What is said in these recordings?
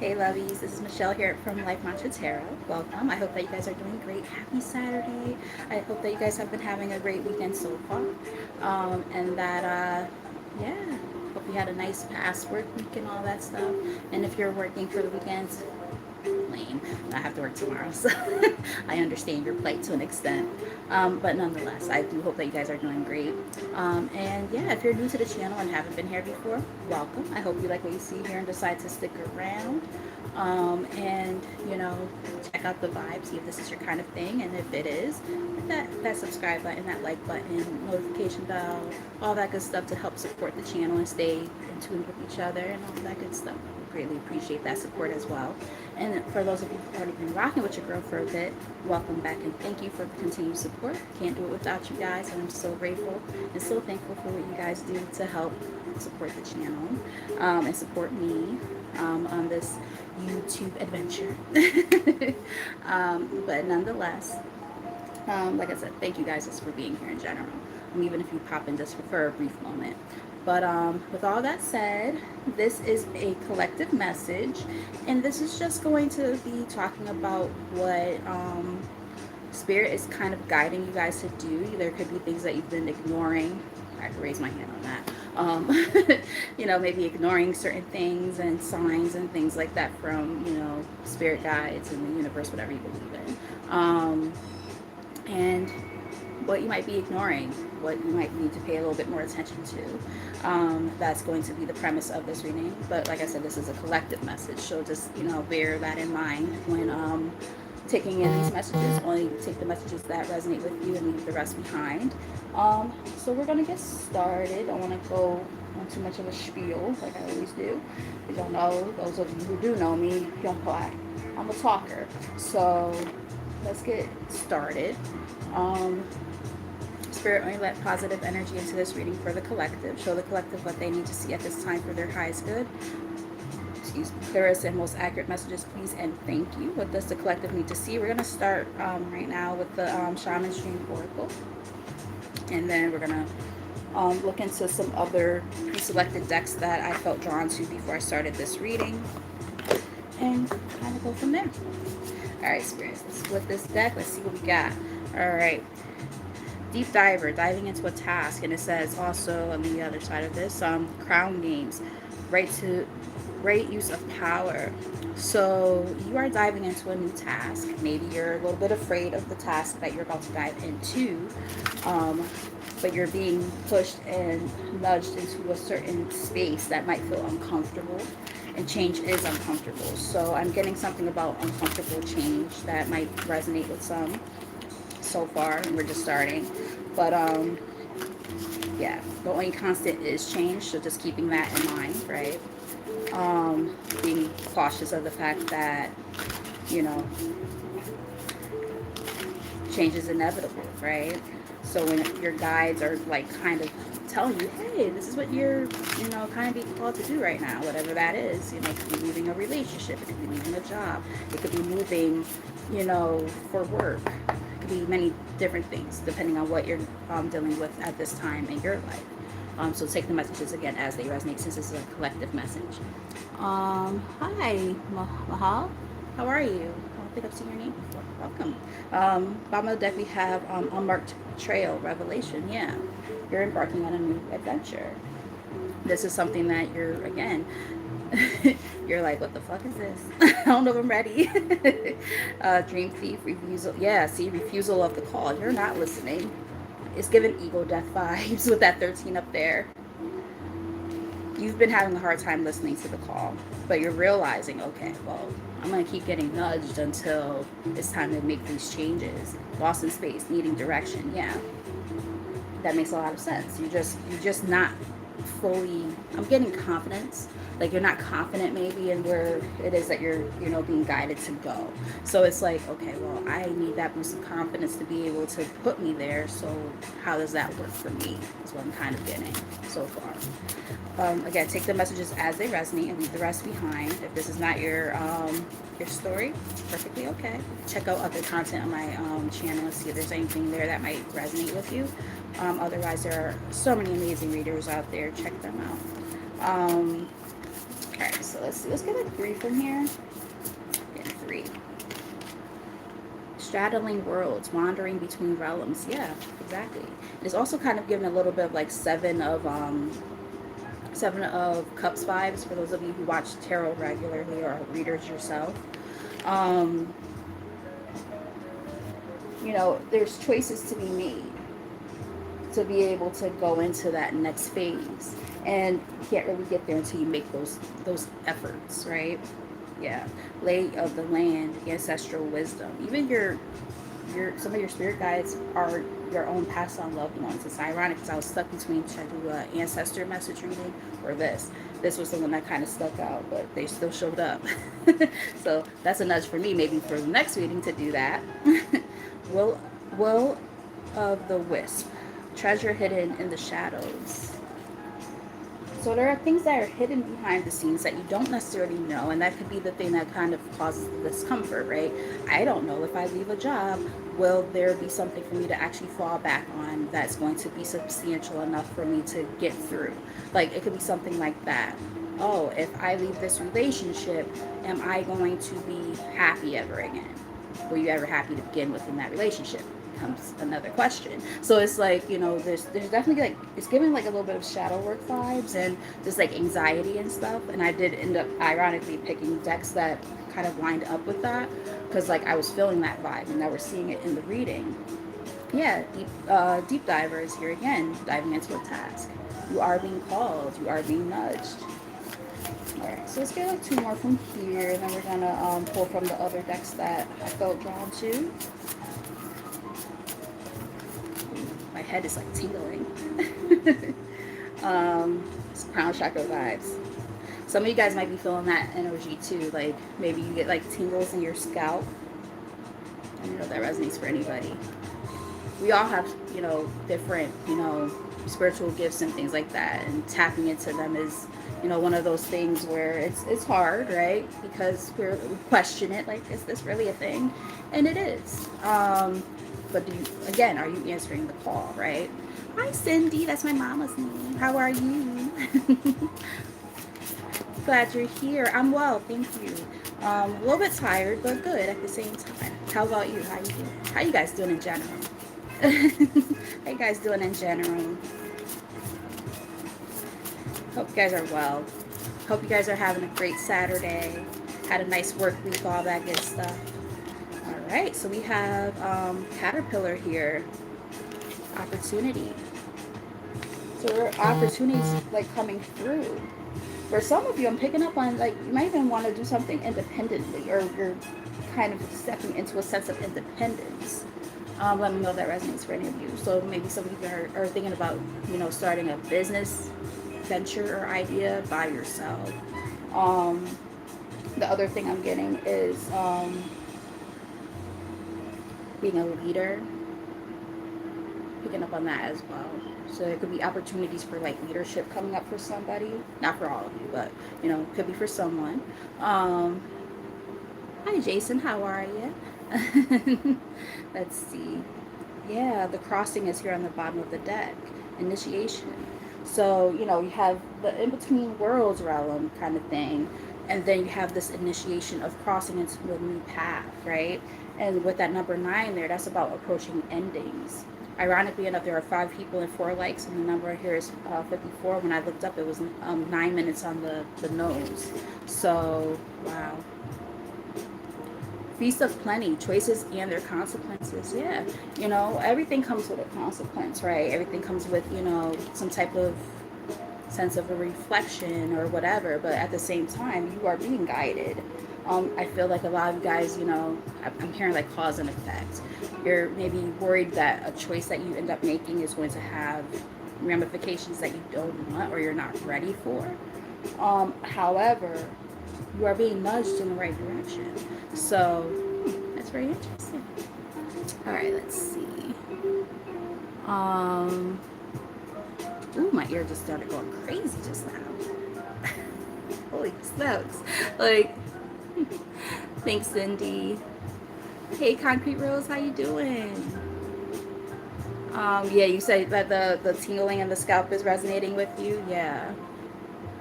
Hey lovies, this is Michelle here from Life Mantra Tarot. Welcome. I hope that you guys are doing great. Happy Saturday. I hope that you guys have been having a great weekend so far. And that, yeah, hope you had a nice past work week and all that stuff. And if you're working for the weekends, lame. I have to work tomorrow, so I understand your plight to an extent. But nonetheless, I do hope that you guys are doing great. And yeah, if you're new to the channel and haven't been here before, welcome. I hope you like what you see here and decide to stick around. And check out the vibe, see if this is your kind of thing, and if it is, hit that subscribe button, that like button, notification bell, all that good stuff to help support the channel and stay in tune with each other and all that good stuff. Greatly appreciate that support as well. And for those of you who've already been rocking with your girl for a bit, welcome back and thank you for the continued support. Can't do it without you guys, and I'm so grateful and so thankful for what you guys do to help support the channel and support me on this YouTube adventure. But nonetheless, like I said, thank you guys just for being here in general, and even if you pop in just for a brief moment. But with all that said, this is a collective message, and this is just going to be talking about what Spirit is kind of guiding you guys to do. There could be things that you've been ignoring. I have to raise my hand on that. Maybe ignoring certain things and signs and things like that from, spirit guides and the universe, whatever you believe in. And what you might be ignoring, what you might need to pay a little bit more attention to. That's going to be the premise of this reading. But like I said, this is a collective message, so just bear that in mind when taking in these messages. Only take the messages that resonate with you and leave the rest behind. So we're gonna get started. I don't want to go on too much of a spiel like I always do. You don't know, those of you who do know me, you know I'm a talker. So let's get started. Spirit only let positive energy into this reading for the collective. Show the collective what they need to see at this time for their highest good. Excuse me. Clearest and most accurate messages, please, and thank you. What does the collective need to see? We're going to start right now with the Shaman's Dream Oracle. And then we're going to look into some other pre-selected decks that I felt drawn to before I started this reading. And kind of go from there. Alright, spirits, let's split this deck. Let's see what we got. Alright. Deep diver, diving into a task. And it says also on the other side of this, crown games. Right use of power. So you are diving into a new task. Maybe you're a little bit afraid of the task that you're about to dive into. But you're being pushed and nudged into a certain space that might feel uncomfortable. And change is uncomfortable. So I'm getting something about uncomfortable change that might resonate with some so far, and we're just starting. But yeah, the only constant is change, so just keeping that in mind, right? Being cautious of the fact that change is inevitable, right? So when your guides are like kind of telling you, hey, this is what you're kind of being called to do right now, whatever that is. It could be leaving a relationship, it could be leaving a job, it could be moving for work, it could be many different things depending on what you're dealing with at this time in your life. So take the messages again as they resonate, since this is a collective message. Hi Mahal, how are you? I don't think I've seen your name before. Welcome. Bottom of the deck we have Unmarked Trail, Revelation. Yeah, you're embarking on a new adventure. This is something that you're, again, you're like, what the fuck is this? I don't know if I'm ready. Dream thief, refusal. Yeah, see, refusal of the call. You're not listening. It's giving ego death vibes with that 13 up there. You've been having a hard time listening to the call, but you're realizing, okay, well, I'm going to keep getting nudged until it's time to make these changes. Lost in space, needing direction. Yeah, that makes a lot of sense. You're just not fully, I'm getting confidence. Like you're not confident maybe in where it is that you're, being guided to go. So it's like, okay, well, I need that boost of confidence to be able to put me there. So how does that work for me? Is what I'm kind of getting so far. Again, take the messages as they resonate and leave the rest behind. If this is not your story, perfectly okay. Check out other content on my channel and see if there's anything there that might resonate with you. Otherwise, there are so many amazing readers out there. Check them out. All right, so let's see. Let's get a 3 from here. Get 3. Straddling worlds, wandering between realms. Yeah, exactly. It's also kind of giving a little bit of like 7 of Cups vibes for those of you who watch tarot regularly or are readers yourself. Um, there's choices to be made to be able to go into that next phase, and you can't really get there until you make those efforts, right? Yeah, lay of the land, ancestral wisdom, even your some of your spirit guides are your own passed on loved ones. It's ironic because I was stuck between should I do an ancestor message reading or this. This was the one that kind of stuck out, but they still showed up. So that's a nudge for me, maybe for the next reading to do that. will will of the wisp, treasure hidden in the shadows. So there are things that are hidden behind the scenes that you don't necessarily know, and that could be the thing that kind of causes the discomfort, right? I don't know if I leave a job, will there be something for me to actually fall back on that's going to be substantial enough for me to get through? Like, it could be something like that. Oh, if I leave this relationship, am I going to be happy ever again? Were you ever happy to begin with in that relationship? Comes another question. So it's like, there's definitely like, it's giving like a little bit of shadow work vibes and just like anxiety and stuff. And I did end up ironically picking decks that kind of lined up with that, because like I was feeling that vibe and now we're seeing it in the reading. Yeah, deep diver is here again, diving into a task. You are being called, you are being nudged. All right, so let's get like 2 more from here, and then we're gonna pull from the other decks that I felt drawn to. My head is like tingling. It's crown chakra vibes. Some of you guys might be feeling that energy too. Like maybe you get like tingles in your scalp. I don't know if that resonates for anybody. We all have, different, spiritual gifts and things like that. And tapping into them is, one of those things where it's hard, right? Because we question it, like, is this really a thing? And it is. But are you answering the call, right? Hi, Cindy. That's my mama's name. How are you? Glad you're here. I'm well, thank you. A little bit tired, but good at the same time. How about you? How you doing? How you guys doing in general? How you guys doing in general? Hope you guys are well. Hope you guys are having a great Saturday. Had a nice work week, all that good stuff. All right, so we have Caterpillar here. Opportunity. So there are opportunities like coming through. For some of you, I'm picking up on like you might even want to do something independently, or you're kind of stepping into a sense of independence. Let me know if that resonates for any of you. So maybe some of you are thinking about, starting a business venture or idea by yourself. The other thing I'm getting is being a leader. Picking up on that as well. So there could be opportunities for like leadership coming up for somebody. Not for all of you, but could be for someone. Hi Jason, how are you? Let's see. Yeah, the crossing is here on the bottom of the deck. Initiation. So, you have the in-between worlds realm kind of thing. And then you have this initiation of crossing into a new path, right? And with that number 9 there, that's about approaching endings. Ironically enough, there are 5 people and 4 likes, and the number here is 54. When I looked up, it was 9 minutes on the nose. So, wow. Feast of plenty, choices and their consequences. Yeah, everything comes with a consequence, right? Everything comes with, some type of sense of a reflection or whatever. But at the same time, you are being guided. I feel like a lot of you guys, I'm hearing like cause and effect. You're maybe worried that a choice that you end up making is going to have ramifications that you don't want or you're not ready for. However, you are being nudged in the right direction. So that's very interesting. All right, let's see. Ooh, my ear just started going crazy just now. Holy smokes. Like, thanks, Cindy. Hey, Concrete Rose, how you doing? Yeah, you said that the tingling in the scalp is resonating with you. Yeah.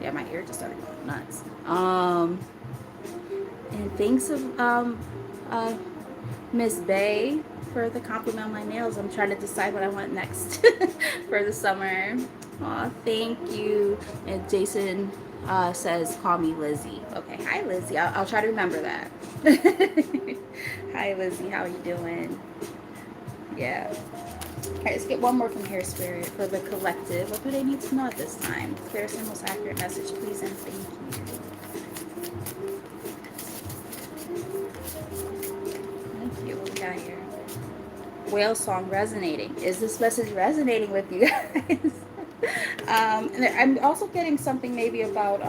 Yeah, my ear just started going nuts. And thanks of uh, Miss Bay for the compliment on my nails. I'm trying to decide what I want next for the summer. Aw, thank you. And Jason says, call me Lizzie. Okay, hi Lizzie. I'll try to remember that. Hi Lizzie, how are you doing? Yeah. All right, let's get one more from Hair Spirit for the collective. What do they need to know at this time? Clearest and most accurate message, please, and thank you. Thank you. What we got here? Whale song resonating. Is this message resonating with you guys? And I'm also getting something maybe about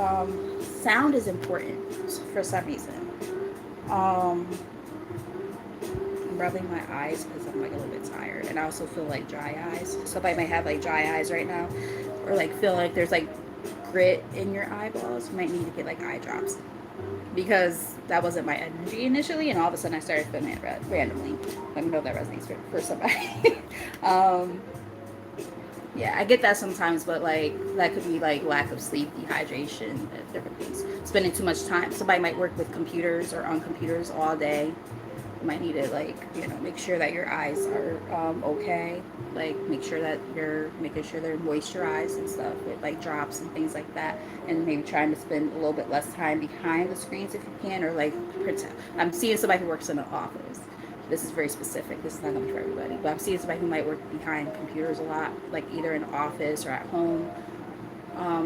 sound is important for some reason. Um, I'm rubbing my eyes because I'm like a little bit tired, and I also feel like dry eyes. Somebody might have like dry eyes right now, or like feel like there's like grit in your eyeballs. You might need to get like eye drops because that wasn't my energy initially, and all of a sudden I started feeling it randomly. Let me know if that resonates for somebody. um, yeah, I get that sometimes, but like that could be like lack of sleep, dehydration, different things. Spending too much time. Somebody might work with computers or on computers all day. You might need to like make sure that your eyes are okay. Like make sure that you're making sure they're moisturized and stuff with like drops and things like that. And maybe trying to spend a little bit less time behind the screens if you can, or like pretend. I'm seeing somebody who works in an office. This is very specific. This is not gonna be for everybody, but I'm seeing somebody who might work behind computers a lot, like either in the office or at home.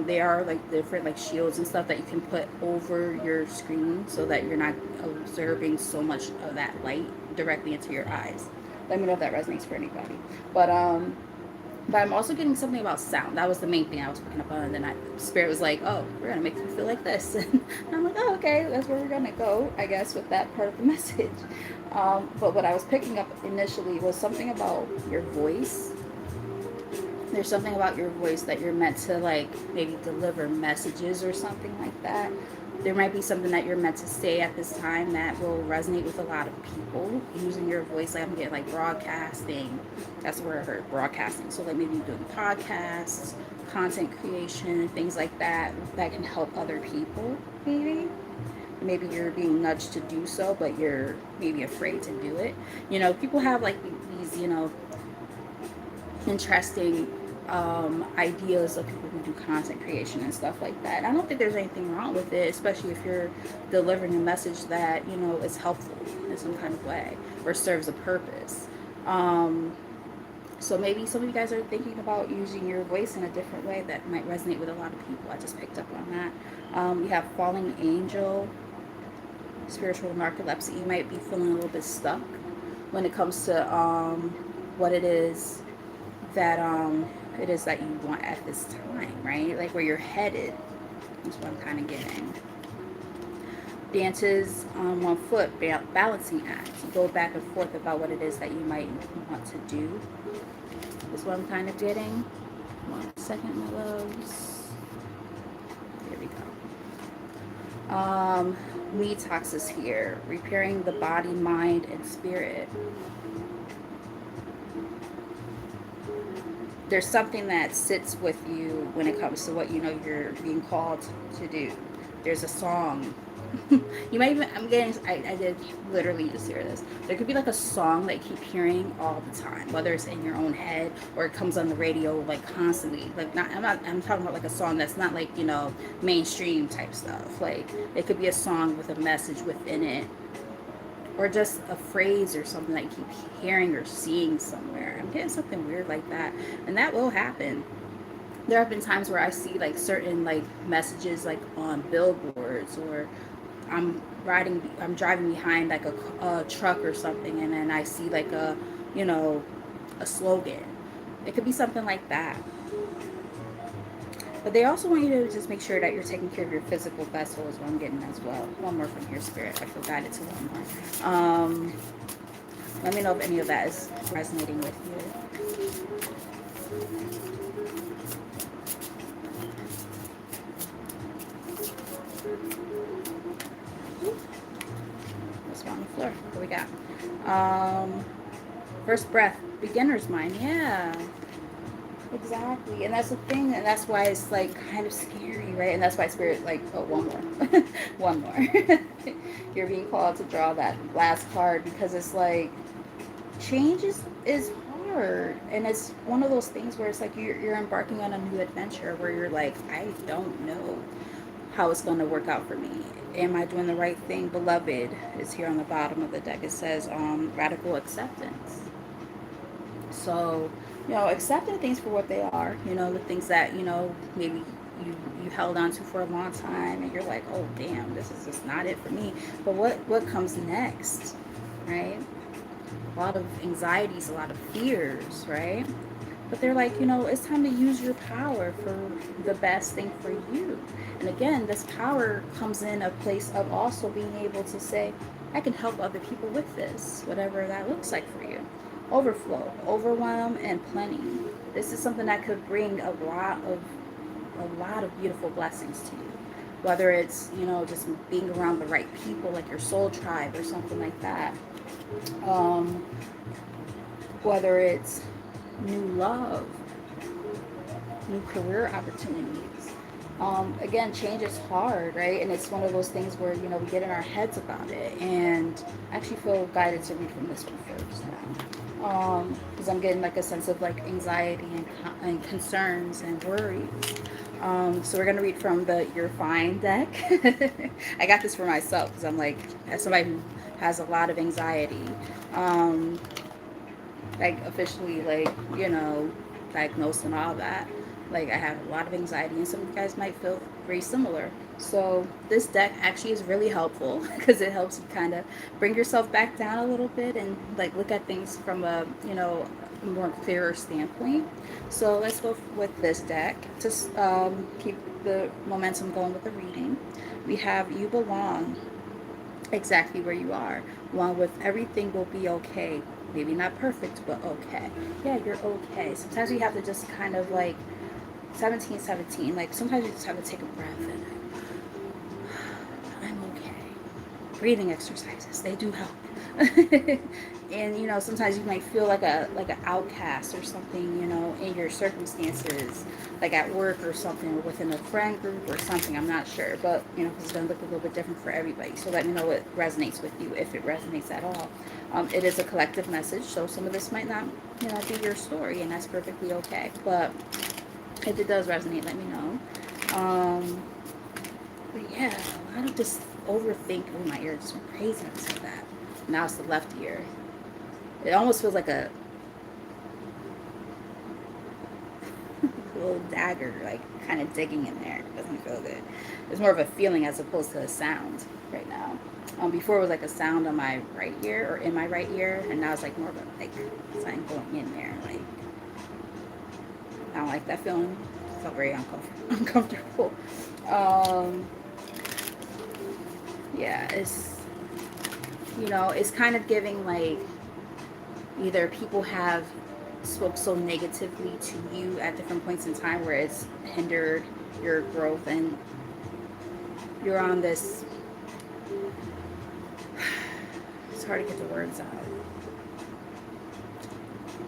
They are like different like shields and stuff that you can put over your screen so that you're not absorbing so much of that light directly into your eyes. Let me know if that resonates for anybody. But I'm also getting something about sound. That was the main thing I was picking up on. And then Spirit was like, oh, we're gonna make you feel like this. And I'm like, oh, okay, that's where we're gonna go, I guess, with that part of the message. But what I was picking up initially was something about your voice. There's something about your voice that you're meant to like maybe deliver messages or something like that. There might be something that you're meant to say at this time that will resonate with a lot of people using your voice. Like I'm getting like broadcasting. That's where I heard broadcasting. So like maybe doing podcasts, content creation, things like that that can help other people maybe. Maybe you're being nudged to do so, but you're maybe afraid to do it. People have like these, interesting ideas of people who do content creation and stuff like that. And I don't think there's anything wrong with it, especially if you're delivering a message that is helpful in some kind of way or serves a purpose. So maybe some of you guys are thinking about using your voice in a different way that might resonate with a lot of people. I just picked up on that. We have falling angel, spiritual narcolepsy. You might be feeling a little bit stuck when it comes to what it is that you want at this time, right? Like where you're headed. That's what I'm kind of getting. Dances on one foot, balancing acts. You go back and forth about what it is that you might want to do. That's what I'm kind of getting. 1 second, my loves. Here we go. Detox is here. Repairing the body, mind, and spirit. There's something that sits with you when it comes to what you're being called to do. There's a song. You might even, I did literally just hear this. There could be like a song that you keep hearing all the time, whether it's in your own head or it comes on the radio like constantly. Like I'm talking about like a song that's not like, mainstream type stuff. Like it could be a song with a message within it, or just a phrase or something that you keep hearing or seeing somewhere. I'm getting something weird like that, and that will happen. There have been times where I see like certain like messages like on billboards, or I'm driving behind like a truck or something, and then I see like a slogan. It could be something like that. But they also want you to just make sure that you're taking care of your physical vessel is what I'm getting as well. One more from your spirit. I feel guided to one more. Let me know if any of that is resonating with you. Let's go on the floor. What do we got? First breath, beginner's mind. Yeah. Exactly, and that's the thing, and that's why it's like kind of scary, right? And that's why spirit like, oh, one more, one more. You're being called to draw that last card because it's like change is hard, and it's one of those things where it's like you're embarking on a new adventure where you're like, I don't know how it's going to work out for me. Am I doing the right thing? Beloved is here on the bottom of the deck. It says radical acceptance. So, accepting things for what they are, the things that, maybe you held on to for a long time and you're like, oh damn, this is just not it for me. But what comes next, right? A lot of anxieties, a lot of fears, right? But they're like, it's time to use your power for the best thing for you. And again, this power comes in a place of also being able to say, I can help other people with this, whatever that looks like for you. Overflow, overwhelm, and plenty. This is something that could bring a lot of beautiful blessings to you. Whether it's, just being around the right people, like your soul tribe or something like that. Um, whether it's new love, new career opportunities. Again, change is hard, right? And it's one of those things where, we get in our heads about it. And I actually feel guided to read from this one first now. Because I'm getting like a sense of like anxiety and concerns and worries. So we're going to read from the You're Fine deck. I got this for myself because I'm like, as somebody who has a lot of anxiety, um, like officially, like, diagnosed and all that. Like, I have a lot of anxiety, and some of you guys might feel very similar. So this deck actually is really helpful because it helps you kind of bring yourself back down a little bit and like look at things from a more clearer standpoint. So let's go with this deck to keep the momentum going with the reading. We have You Belong exactly where you are. One with everything will be okay. Maybe not perfect, but okay. Yeah, you're okay. Sometimes we have to just kind of like 1717. Like sometimes you just have to take a breath and I'm okay. Breathing exercises, they do help. And sometimes you might feel like an outcast or something, in your circumstances, like at work or something, or within a friend group or something. I'm not sure, but it's going to look a little bit different for everybody. So let me know what resonates with you, if it resonates at all. It is a collective message, so some of this might not, be your story, and that's perfectly okay. But if it does resonate, let me know. But yeah, a lot of just overthink. Oh, my ear just went crazy when I said that. Now it's the left ear. It almost feels like a little dagger, like kind of digging in there. It doesn't feel good. It's more of a feeling as opposed to a sound right now. Before it was like a sound on my right ear or in my right ear, and now it's like more of a like something going in there. Like I don't like that feeling. It felt very uncomfortable. Yeah, it's kind of giving like either people have spoke so negatively to you at different points in time where it's hindered your growth, and you're on this, it's hard to get the words out.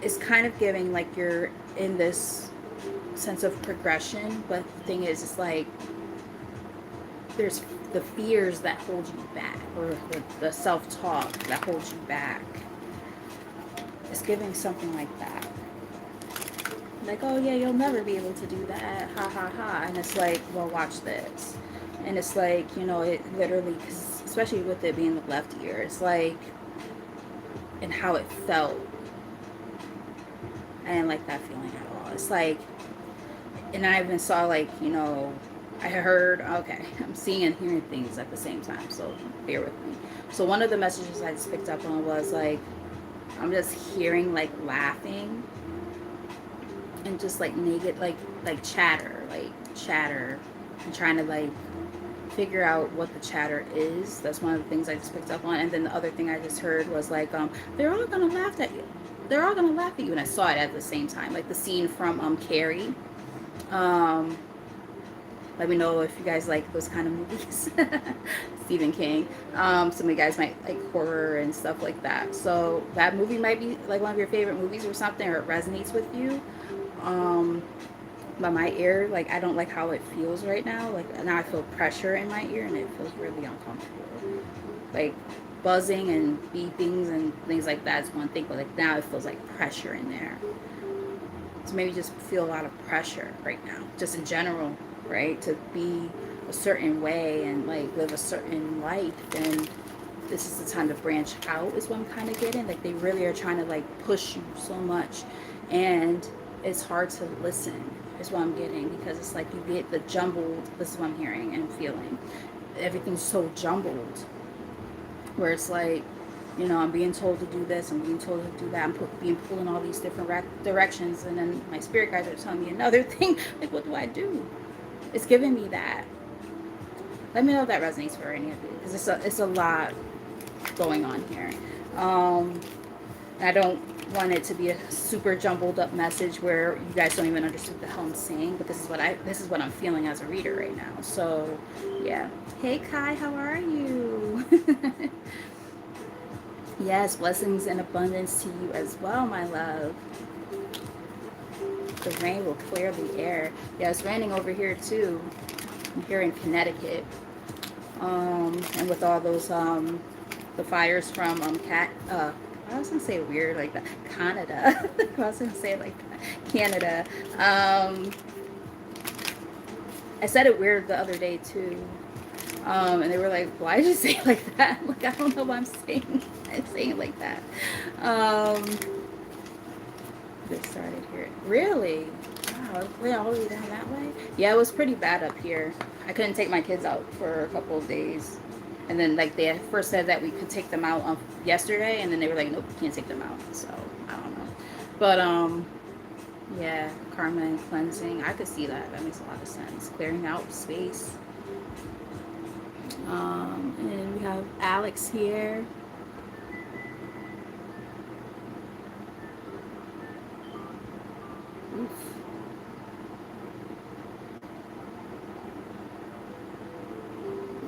It's kind of giving like you're in this sense of progression, but the thing is, it's like there's the fears that hold you back, or the self-talk that holds you back. It's giving something like that. Like, oh yeah, you'll never be able to do that, ha ha ha. And it's like, well, watch this. And it's like, it literally, cause especially with it being the left ear, it's like, and how it felt, I didn't like that feeling at all. It's like, and I even saw like, I heard, okay, I'm seeing and hearing things at the same time, so bear with me. So one of the messages I just picked up on was like, I'm just hearing like laughing and just like naked, like chatter, and trying to like figure out what the chatter is. That's one of the things I just picked up on. And then the other thing I just heard was like, they're all gonna laugh at you. They're all gonna laugh at you. And I saw it at the same time, like the scene from Carrie. Let me know if you guys like those kind of movies. Stephen King. Some of you guys might like horror and stuff like that. So that movie might be like one of your favorite movies or something, or it resonates with you. But my ear, like, I don't like how it feels right now. Like, now I feel pressure in my ear and it feels really uncomfortable. Like, buzzing and beepings and things like that is one thing, but like now it feels like pressure in there. So maybe just feel a lot of pressure right now, just in general, right? To be a certain way and like live a certain life, then this is the time to branch out, is what I'm kind of getting. Like, they really are trying to like push you so much, and it's hard to listen, is what I'm getting, because it's like you get the jumbled, this is what I'm hearing and feeling. Everything's so jumbled, where it's like, I'm being told to do this, I'm being told to do that, being pulled in all these different directions, and then my spirit guides are telling me another thing. Like, what do I do? It's giving me that. Let me know if that resonates for any of you, because it's a lot going on here. I don't want it to be a super jumbled up message where you guys don't even understand the hell I'm saying, but this is what I'm feeling as a reader right now. So yeah. Hey Kai, how are you? Yes, blessings and abundance to you as well, my love. The rain will clear the air. Yeah, it's raining over here too. I'm here in Connecticut. And with all those the fires from I was gonna say weird like that. Canada. I was gonna say it like that. Canada. I said it weird the other day too. And they were like, why did you say it like that? Like, I don't know why I'm saying it like that. Get started here. Really? Wow, it went all the way down that way? Yeah, it was pretty bad up here. I couldn't take my kids out for a couple of days. And then, like, they first said that we could take them out on yesterday, and then they were like, nope, you can't take them out. So, I don't know. But, yeah, karma and cleansing. I could see that. That makes a lot of sense. Clearing out space. And we have Alex here. Oof.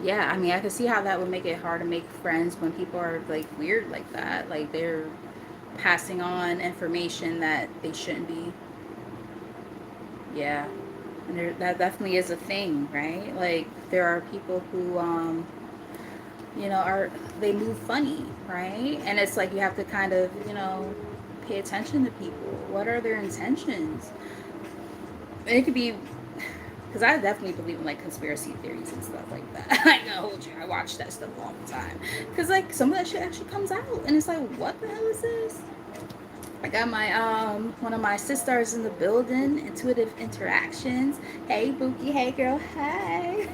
Yeah, I mean, I can see how that would make it hard to make friends when people are like weird like that. Like, they're passing on information that they shouldn't be. Yeah, and that definitely is a thing, right? Like, there are people who, are they move funny, right? And it's like you have to kind of, pay attention to people. What are their intentions? And it could be, because I definitely believe in like conspiracy theories and stuff like that. I know, I watch that stuff all the time, because like some of that shit actually comes out, and it's like, what the hell is this? I got my one of my sisters in the building, Intuitive Interactions. Hey Bookie, hey girl, hey.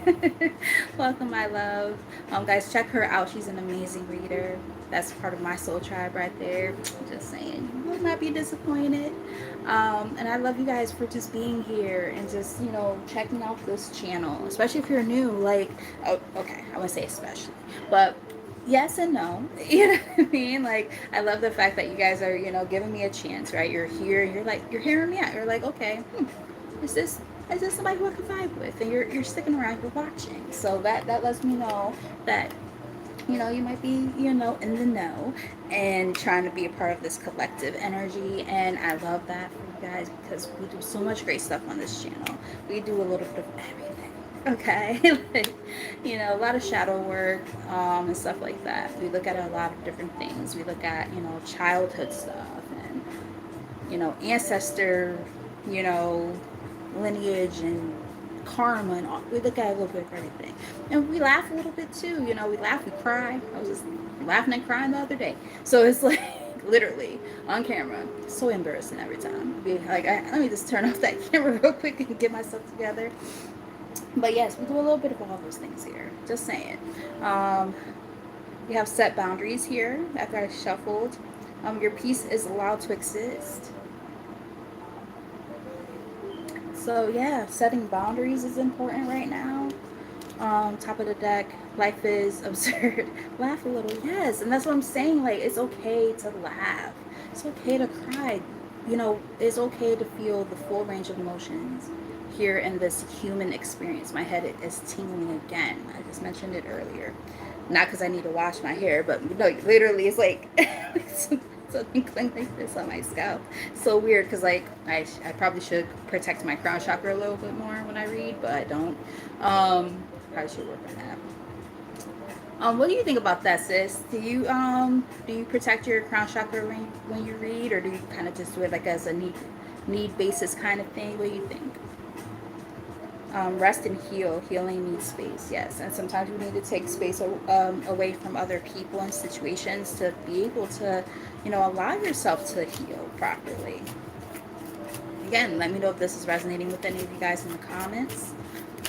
Welcome, my love. Guys, check her out. She's an amazing reader. That's part of my soul tribe right there. Just saying, you will not be disappointed. And I love you guys for just being here and just, checking out this channel, especially if you're new. Like, oh, okay, I wouldn't say especially, but yes and no. You know what I mean? Like, I love the fact that you guys are, giving me a chance, right? You're here and you're hearing me out. You're like, okay, is this somebody who I can vibe with? And you're sticking around, you're watching. So that lets me know that, you might be, in the know and trying to be a part of this collective energy. And I love that for you guys, because we do so much great stuff on this channel. We do a little bit of everything. Okay. Like, a lot of shadow work, and stuff like that. We look at a lot of different things. We look at, childhood stuff and, ancestor, lineage and karma, and all. We look at a little bit of everything. And we laugh a little bit too. We laugh, we cry. I was just laughing and crying the other day. So it's like, literally on camera, so embarrassing every time. Be like, let me just turn off that camera real quick and get myself together. But yes, we do a little bit of all those things here. Just saying. We have set boundaries here after I shuffled. Your piece is allowed to exist. So yeah, setting boundaries is important right now. Top of the deck, life is absurd. Laugh a little, yes. And that's what I'm saying. Like, it's okay to laugh. It's okay to cry. It's okay to feel the full range of emotions here in this human experience. My head is tingling again. I just mentioned it earlier. Not because I need to wash my hair, but no, literally, it's like it's something cling like this on my scalp. So weird because like I probably should protect my crown chakra a little bit more when I read, but I don't. Probably should work on that. What do you think about that, sis? Do you protect your crown chakra when you read, or do you kind of just do it like as a need basis kind of thing? What do you think? Rest and heal. Healing needs space, yes. And sometimes you need to take space away from other people and situations to be able to, allow yourself to heal properly. Again, let me know if this is resonating with any of you guys in the comments.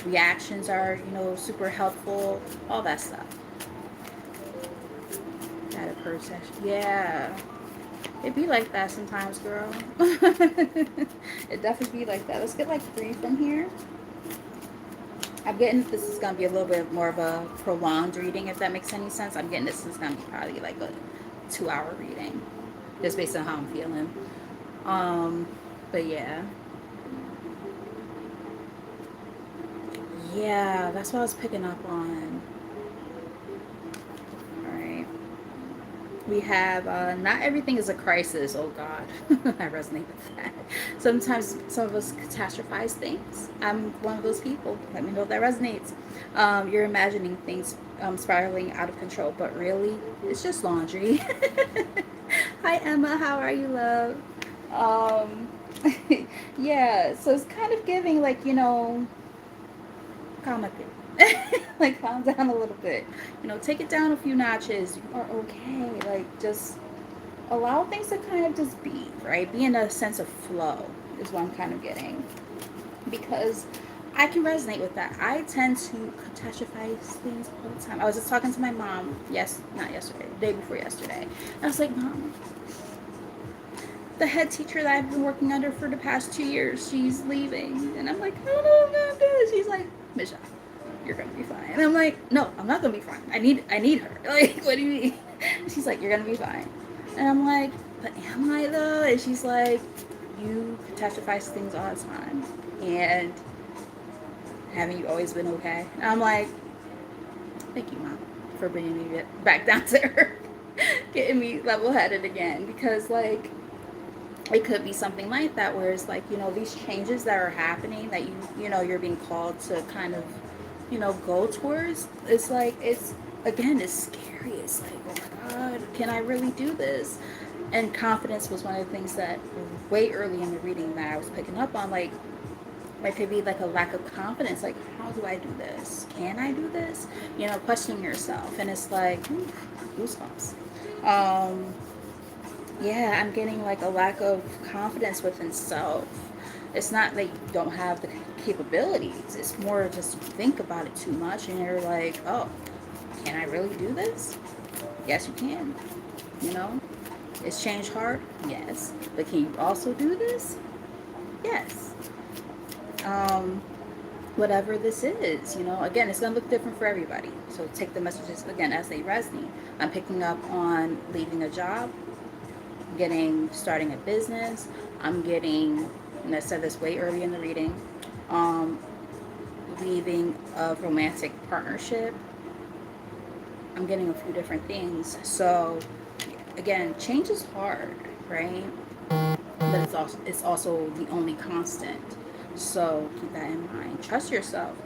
Reactions are, super helpful. All that stuff. Got a process. Yeah. It be like that sometimes, girl. It definitely be like that. Let's get like 3 from here. I'm getting this is going to be a little bit more of a prolonged reading, if that makes any sense. I'm getting this is going to be probably like a 2-hour reading, just based on how I'm feeling. But yeah. Yeah, that's what I was picking up on. Alright. We have, not everything is a crisis. Oh God, I resonate with that. Sometimes some of us catastrophize things. I'm one of those people. Let me know if that resonates. You're imagining things spiraling out of control, but really, it's just laundry. Hi Emma, how are you, love? Um, yeah, so it's kind of giving like, calm a bit. Like calm down a little bit. Take it down a few notches. You are okay. Like just allow things to kind of just be, right? Be in a sense of flow is what I'm kind of getting. Because I can resonate with that. I tend to catastrophize things all the time. I was just talking to my mom, not yesterday, the day before yesterday. I was like, Mom, the head teacher that I've been working under for the past 2 years, she's leaving. And I'm like, I don't know if I'm good. She's like, Misha, you're gonna be fine. And I'm like, no, I'm not gonna be fine. I need her. Like, what do you mean? She's like, you're gonna be fine. And I'm like, but am I though? And she's like, you catastrophize things all the time. And haven't you always been okay? And I'm like, thank you, Mom, for bringing me back down to earth. Getting me level-headed again. Because, like, it could be something like that where it's like, these changes that are happening that you're being called to kind of, go towards. It's like, it's scary. It's like, oh my God, can I really do this? And confidence was one of the things that way early in the reading that I was picking up on, like could be like a lack of confidence. Like, how do I do this? Can I do this? Questioning yourself. And it's like, goosebumps. Yeah, I'm getting like a lack of confidence within self. It's not like you don't have the capabilities. It's more just you think about it too much and you're like, oh, can I really do this? Yes, you can. Is change hard? Yes. But can you also do this? Yes. Whatever this is, again, it's going to look different for everybody. So take the messages, again, as they resonate. I'm picking up on leaving a job, starting a business. I'm getting, and I said this way early in the reading, leaving a romantic partnership. I'm getting a few different things. So again, change is hard, right? But it's also the only constant. So keep that in mind. Trust yourself.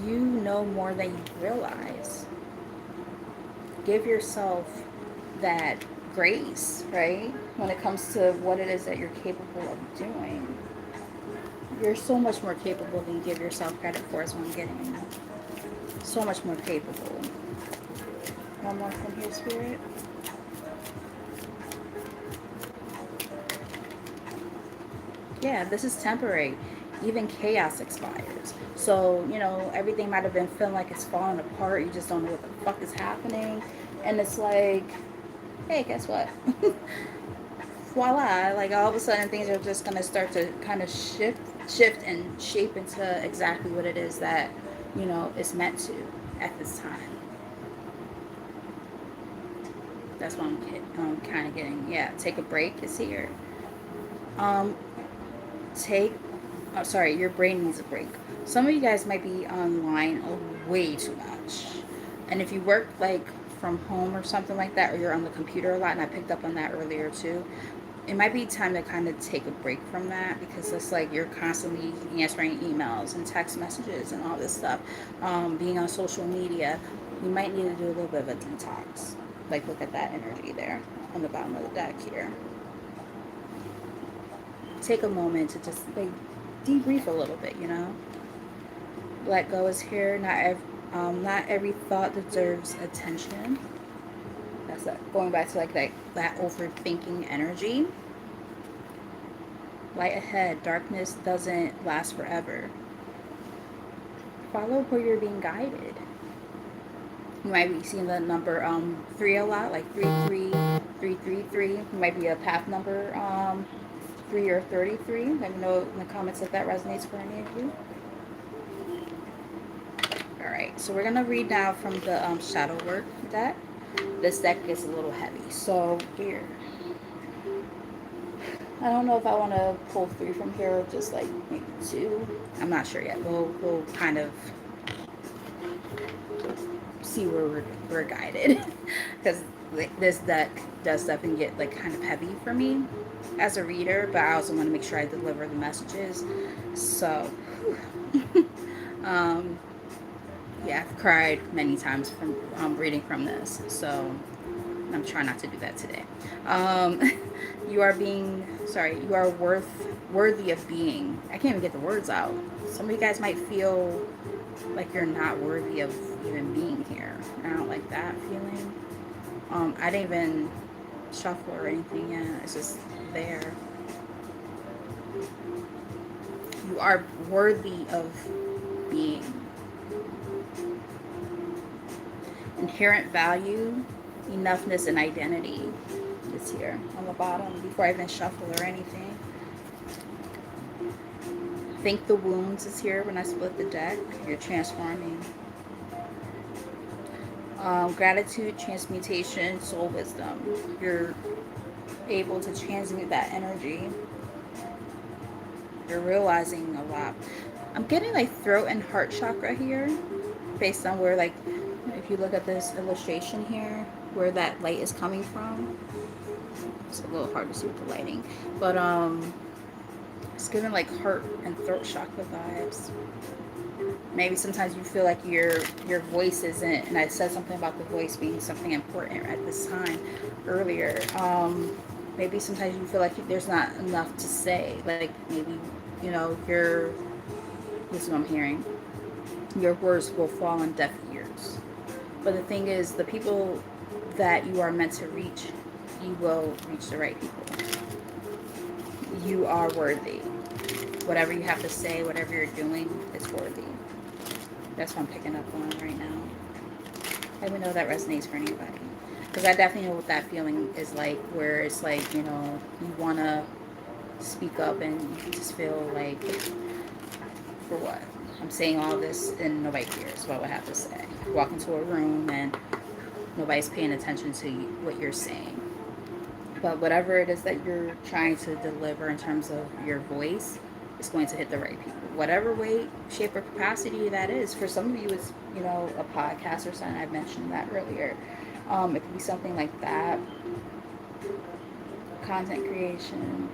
You know more than you realize. Give yourself that grace, right? When it comes to what it is that you're capable of doing. You're so much more capable than you give yourself credit for, is what I'm getting at. So much more capable. One more from here, Spirit. Yeah, this is temporary. Even chaos expires. So, everything might have been feeling like it's falling apart. You just don't know what the fuck is happening. And it's like, hey, guess what? Voila. Like, all of a sudden, things are just going to start to kind of shift and shape into exactly what it is that, it's meant to at this time. That's what I'm kind of getting. Yeah, take a break is here. Your brain needs a break. Some of you guys might be online way too much. And if you work like from home or something like that, or you're on the computer a lot, and I picked up on that earlier too, it might be time to kind of take a break from that, because it's like you're constantly answering emails and text messages and all this stuff, being on social media. You might need to do a little bit of a detox. Like, look at that energy there on the bottom of the deck here. Take a moment to just like debrief a little bit, you know. Let go is here. Not every thought deserves attention. That's that, going back to like that overthinking energy. Light ahead. Darkness doesn't last forever. Follow where you're being guided. You might be seeing the number 3 a lot, like 33333. You might be a path number 3 or 33. Let me know in the comments if that resonates for any of you. Alright, so we're going to read now from the Shadow Work deck. This deck gets a little heavy, so weird. I don't know if I want to pull 3 from here or just like maybe 2. I'm not sure yet. We'll kind of see where we're guided. Because this deck does definitely get like kind of heavy for me as a reader, but I also want to make sure I deliver the messages. So, yeah, I've cried many times from reading from this, so I'm trying not to do that today. You are worthy of being. I can't even get the words out. Some of you guys might feel like you're not worthy of even being here. I don't like that feeling. I didn't even shuffle or anything yet. It's just there. You are worthy of being. Inherent value, enoughness, and identity is here on the bottom before I even shuffle or anything. Think the wounds is here when I split the deck. You're transforming. Gratitude, transmutation, soul wisdom. You're able to transmute that energy. You're realizing a lot. I'm getting like throat and heart chakra here, based on where, like, if you look at this illustration here, where that light is coming from. It's a little hard to see with the lighting, but it's giving like heart and throat chakra vibes. Maybe sometimes you feel like your voice isn't, and I said something about the voice being something important at this time earlier. Maybe sometimes you feel like there's not enough to say. Like maybe, you know, this is what I'm hearing. Your words will fall on deaf ears. But the thing is, the people that you are meant to reach, you will reach the right people. You are worthy. Whatever you have to say, whatever you're doing, is worthy. That's what I'm picking up on right now. Let me know if that resonates for anybody. Because I definitely know what that feeling is like, where it's like, you know, you want to speak up and you just feel like, for what? I'm saying all this and nobody cares what I have to say. Walk into a room and nobody's paying attention to what you're saying. But whatever it is that you're trying to deliver in terms of your voice, it's going to hit the right people. Whatever way, shape, or capacity that is. For some of you, it's, you know, a podcast or something. I mentioned that earlier. It could be something like that. Content creation.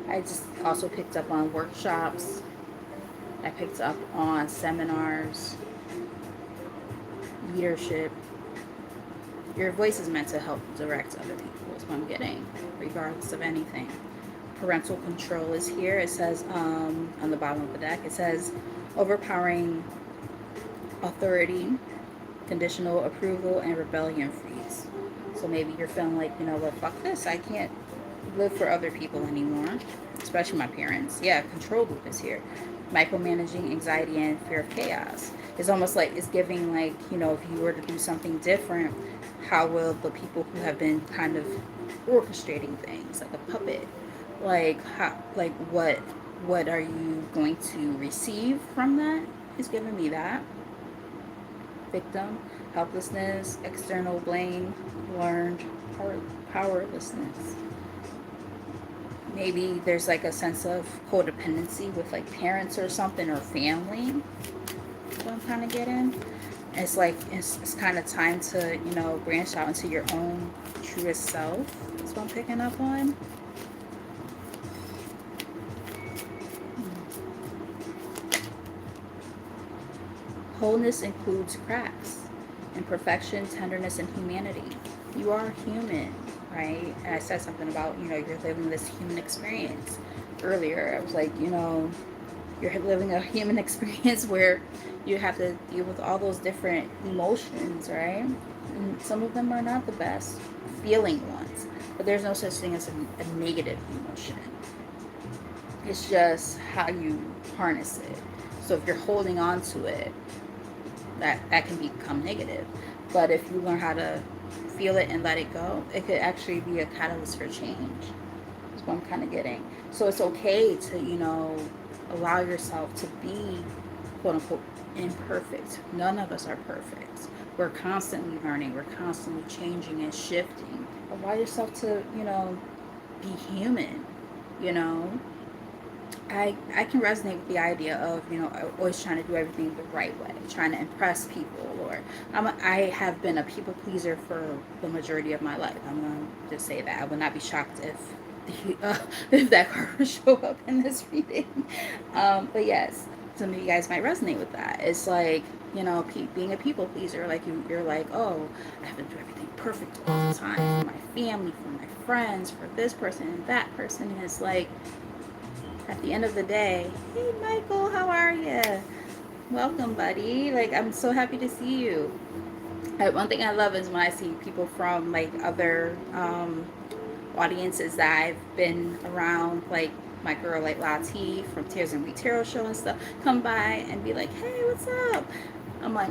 I just also picked up on workshops. I picked up on seminars. Leadership. Your voice is meant to help direct other people, is what I'm getting, regardless of anything. Parental control is here. It says on the bottom of the deck, it says overpowering authority, conditional approval, and rebellion freeze. So maybe you're feeling like, you know what, fuck this. I can't live for other people anymore, especially my parents. Yeah, control loop is here. Micromanaging, anxiety, and fear of chaos. It's almost like it's giving, like, you know, if you were to do something different, how will the people who have been kind of orchestrating things like a puppet, like how, like what are you going to receive from that? It's giving me that. Victim, helplessness, external blame, learned powerlessness. Maybe there's like a sense of codependency with like parents or something, or family. That's what I'm kind of getting. It's like it's kind of time to, you know, branch out into your own truest self. That's what I'm picking up on. Wholeness includes cracks, imperfection, tenderness, and humanity. You are human, right? And I said something about, you know, you're living this human experience earlier. I was like, you know, you're living a human experience where you have to deal with all those different emotions, right? And some of them are not the best feeling ones, but there's no such thing as a negative emotion. It's just how you harness it. So if you're holding on to it, that can become negative. But if you learn how to feel it and let it go, it could actually be a catalyst for change. That's what I'm kind of getting. So it's okay to, you know, allow yourself to be quote unquote imperfect. None of us are perfect. We're constantly learning, we're constantly changing and shifting. Allow yourself to, you know, be human, you know. I can resonate with the idea of, you know, always trying to do everything the right way, trying to impress people, or I have been a people pleaser for the majority of my life. I'm going to just say that. I would not be shocked if if that card would show up in this reading. But yes, some of you guys might resonate with that. It's like, you know, being a people pleaser, like you're like, oh, I have to do everything perfect all the time for my family, for my friends, for this person and that person. And it's like, at the end of the day, hey Michael, how are you? Welcome, buddy. Like, I'm so happy to see you. One thing I love is when I see people from like other audiences that I've been around, like my girl like Lati from Tears and We Tarot show and stuff, come by and be like, hey, what's up? I'm like,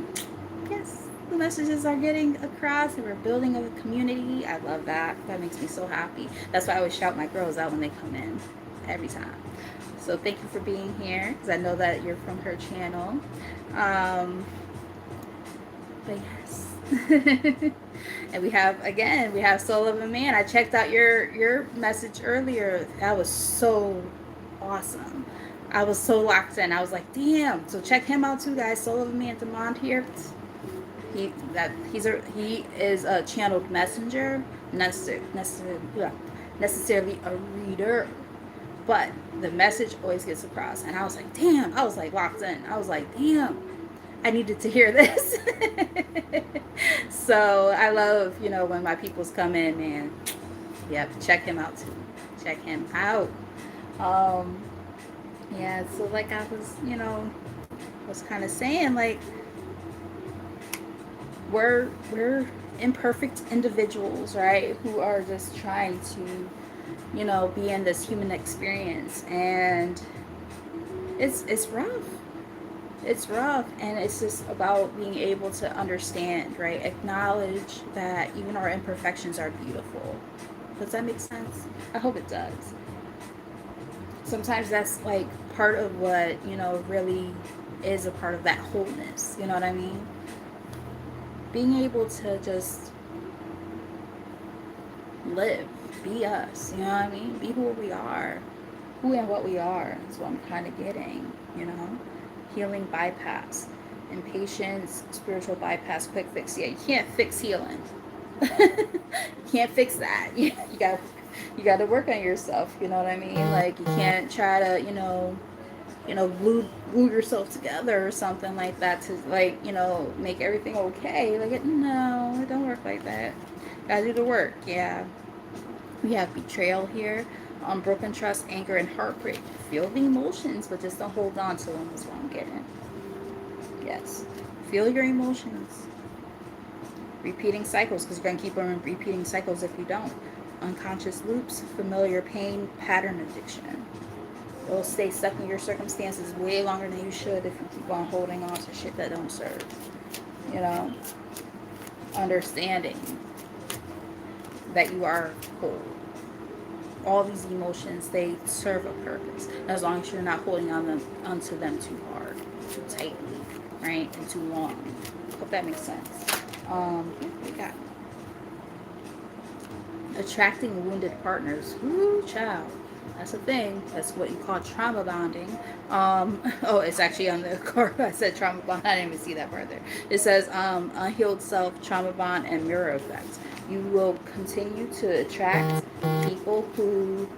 yes, the messages are getting across and we're building a community. I love that. That makes me so happy. That's why I always shout my girls out when they come in every time. So thank you for being here, because I know that you're from her channel. But yes. And we have Soul of a Man. I checked out your message earlier. That was so awesome. I was so locked in. I was like, damn. So check him out too, guys. Soul of a Man, Demond here. He is a channeled messenger, necessarily a reader, but the message always gets across. And I was like, damn. I was like locked in. I was like, damn, I needed to hear this. So I love, you know, when my peoples come in, man. Yep, check him out too. Check him out. Um, yeah, so like I was, you know, was kind of saying, like, we're imperfect individuals, right? Who are just trying to, you know, be in this human experience, and it's rough. It's rough, and it's just about being able to understand, right? Acknowledge that even our imperfections are beautiful. Does that make sense? I hope it does. Sometimes that's like part of what, you know, really is a part of that wholeness. You know what I mean? Being able to just live, be us, you know what I mean? Be who we are, who and what we are is what I'm kind of getting, you know? Healing bypass, impatience, spiritual bypass, quick fix. Yeah, you can't fix healing. You can't fix that. You got to work on yourself, you know what I mean? Like, you can't try to, glue yourself together or something like that to, like, make everything okay. Like, no, it don't work like that. Gotta do the work. Yeah. We have betrayal here, broken trust, anger, and heartbreak. Feel the emotions, but just don't hold on to them is what I'm getting. Yes. Feel your emotions. Repeating cycles, because you're going to keep on repeating cycles if you don't. Unconscious loops, familiar pain, pattern addiction. You'll stay stuck in your circumstances way longer than you should if you keep on holding on to shit that don't serve. You know? Understanding that you are whole. All these emotions, they serve a purpose, as long as you're not holding onto them too hard, too tightly, right, and too long. Hope that makes sense. We got attracting wounded partners. Ooh, child. That's a thing. That's what you call trauma bonding. Oh, it's actually on the card. I said trauma bond. I didn't even see that part there. It says unhealed self, trauma bond, and mirror effect. You will continue to attract people who,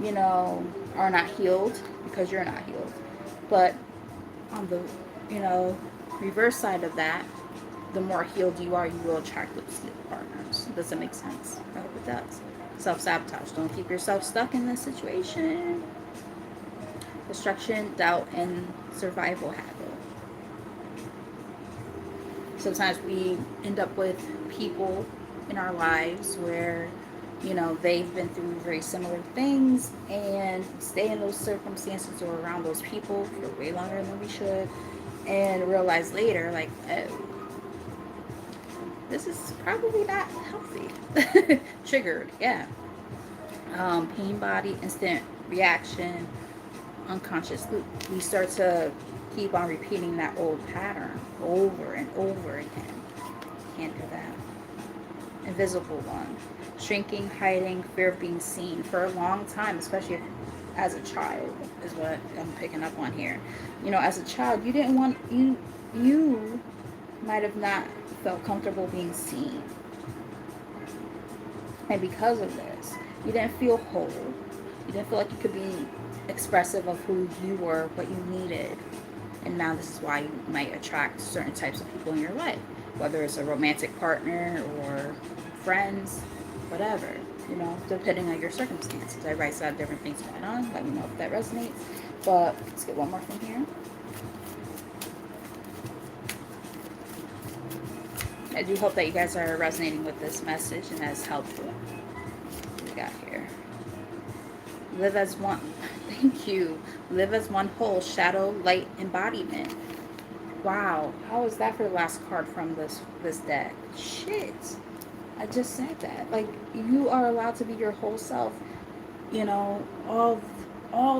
you know, are not healed because you're not healed. But on the, you know, reverse side of that, the more healed you are, you will attract those healed partners. Does it make sense? I hope it does. Self-sabotage. Don't keep yourself stuck in this situation. Destruction, doubt, and survival habit. Sometimes we end up with people in our lives where, you know, they've been through very similar things, and we stay in those circumstances or around those people for way longer than we should, and realize later, like, oh, this is probably not healthy. Triggered, yeah. Pain body, instant reaction, unconscious loop. We start to keep on repeating that old pattern over and over again. Can't do that. Invisible one. Shrinking, hiding, fear of being seen for a long time, especially as a child, is what I'm picking up on here. You know, as a child, you didn't want, you might have not felt comfortable being seen. And because of this, you didn't feel whole. You didn't feel like you could be expressive of who you were, what you needed. And now this is why you might attract certain types of people in your life, whether it's a romantic partner or friends, whatever, you know, depending on your circumstances. Everybody's got different things going on. Let me know if that resonates. But let's get one more from here. I do hope that you guys are resonating with this message and that's helpful. What we got here? Live as one. Thank you. Live as one whole shadow light embodiment. Wow. How is that for the last card from this deck? Shit. I just said that. Like, you are allowed to be your whole self. You know, all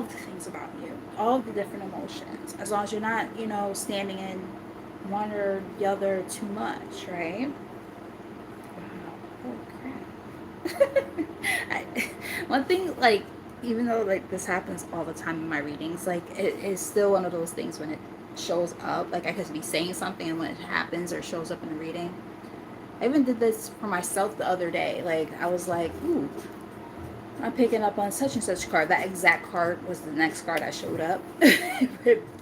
the things about you, all the different emotions. As long as you're not, you know, standing in one or the other too much, right? Wow. Oh crap. One thing, like, even though like this happens all the time in my readings, like it is still one of those things when it shows up. Like I could be saying something, and when it happens or shows up in the reading, I even did this for myself the other day. Like I was like, ooh, I'm picking up on such and such card. That exact card was the next card I showed up.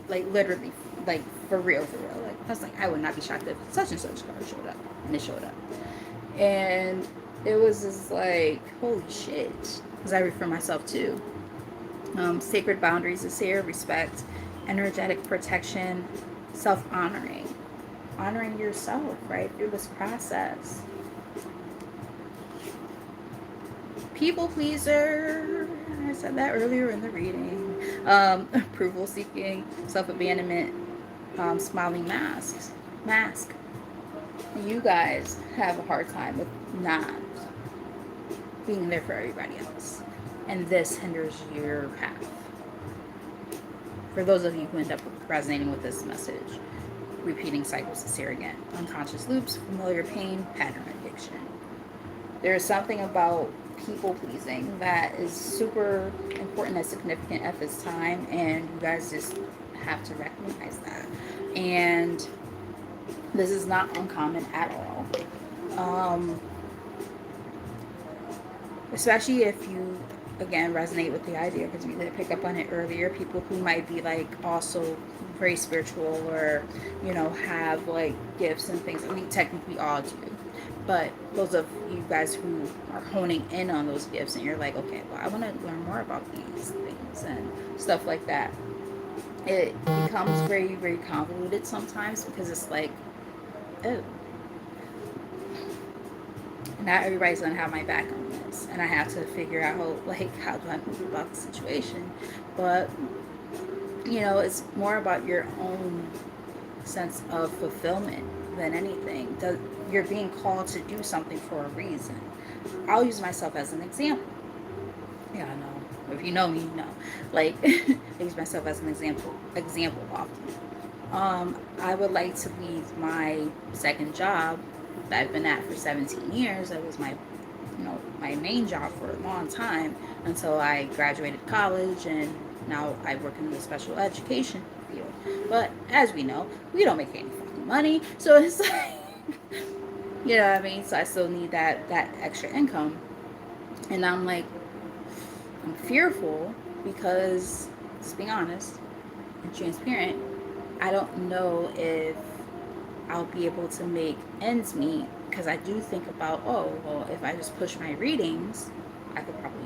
Like literally, like for real, for real. Like I was like, I would not be shocked if such and such card showed up, and it showed up, and it was just like, holy shit, because I refer myself to. Sacred boundaries is here, respect, energetic protection, self-honoring, honoring yourself right through this process. People pleaser, I said that earlier in the reading. Approval seeking, self-abandonment, smiling mask. You guys have a hard time with not being there for everybody else, and this hinders your path. For those of you who end up resonating with this message, repeating cycles is here again. Unconscious loops, familiar pain, pattern addiction. There is something about people pleasing that is super important and significant at this time, and you guys just have to recognize that. And this is not uncommon at all. Especially if you, again, resonate with the idea, because we did pick up on it earlier, people who might be like also very spiritual, or, you know, have like gifts and things. I mean, technically all do, but those of you guys who are honing in on those gifts and you're like, okay, well, I want to learn more about these things and stuff like that, it becomes very, very convoluted sometimes, because it's like, oh, not everybody's gonna have my back on this, and I have to figure out like how do I move about the situation. But you know, it's more about your own sense of fulfillment than anything. You're being called to do something for a reason. I'll use myself as an example. Yeah, I know. If you know me, you know. Like I use myself as an example often. I would like to leave my second job that I've been at for 17 years. That was my, you know, my main job for a long time until I graduated college, and now I work in the special education field. But as we know, we don't make any fucking money, so it's like, you know what I mean? So I still need that extra income, and I'm like, I'm fearful because, just being honest and transparent, I don't know if I'll be able to make ends meet, because I do think about, oh, well, if I just push my readings, I could probably,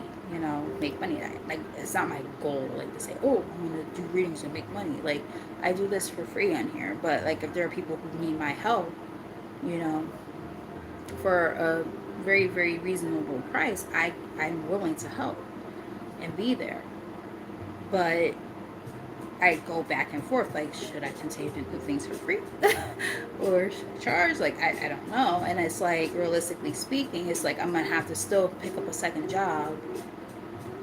make money. Like, it's not my goal, like, to say, oh, I'm going to do readings and make money. Like, I do this for free on here, but, like, if there are people who need my help, you know, for a very, very reasonable price, I'm willing to help and be there. But I go back and forth, like, should I continue to do things for free or should I charge? Like, I don't know. And it's like, realistically speaking, it's like I'm gonna have to still pick up a second job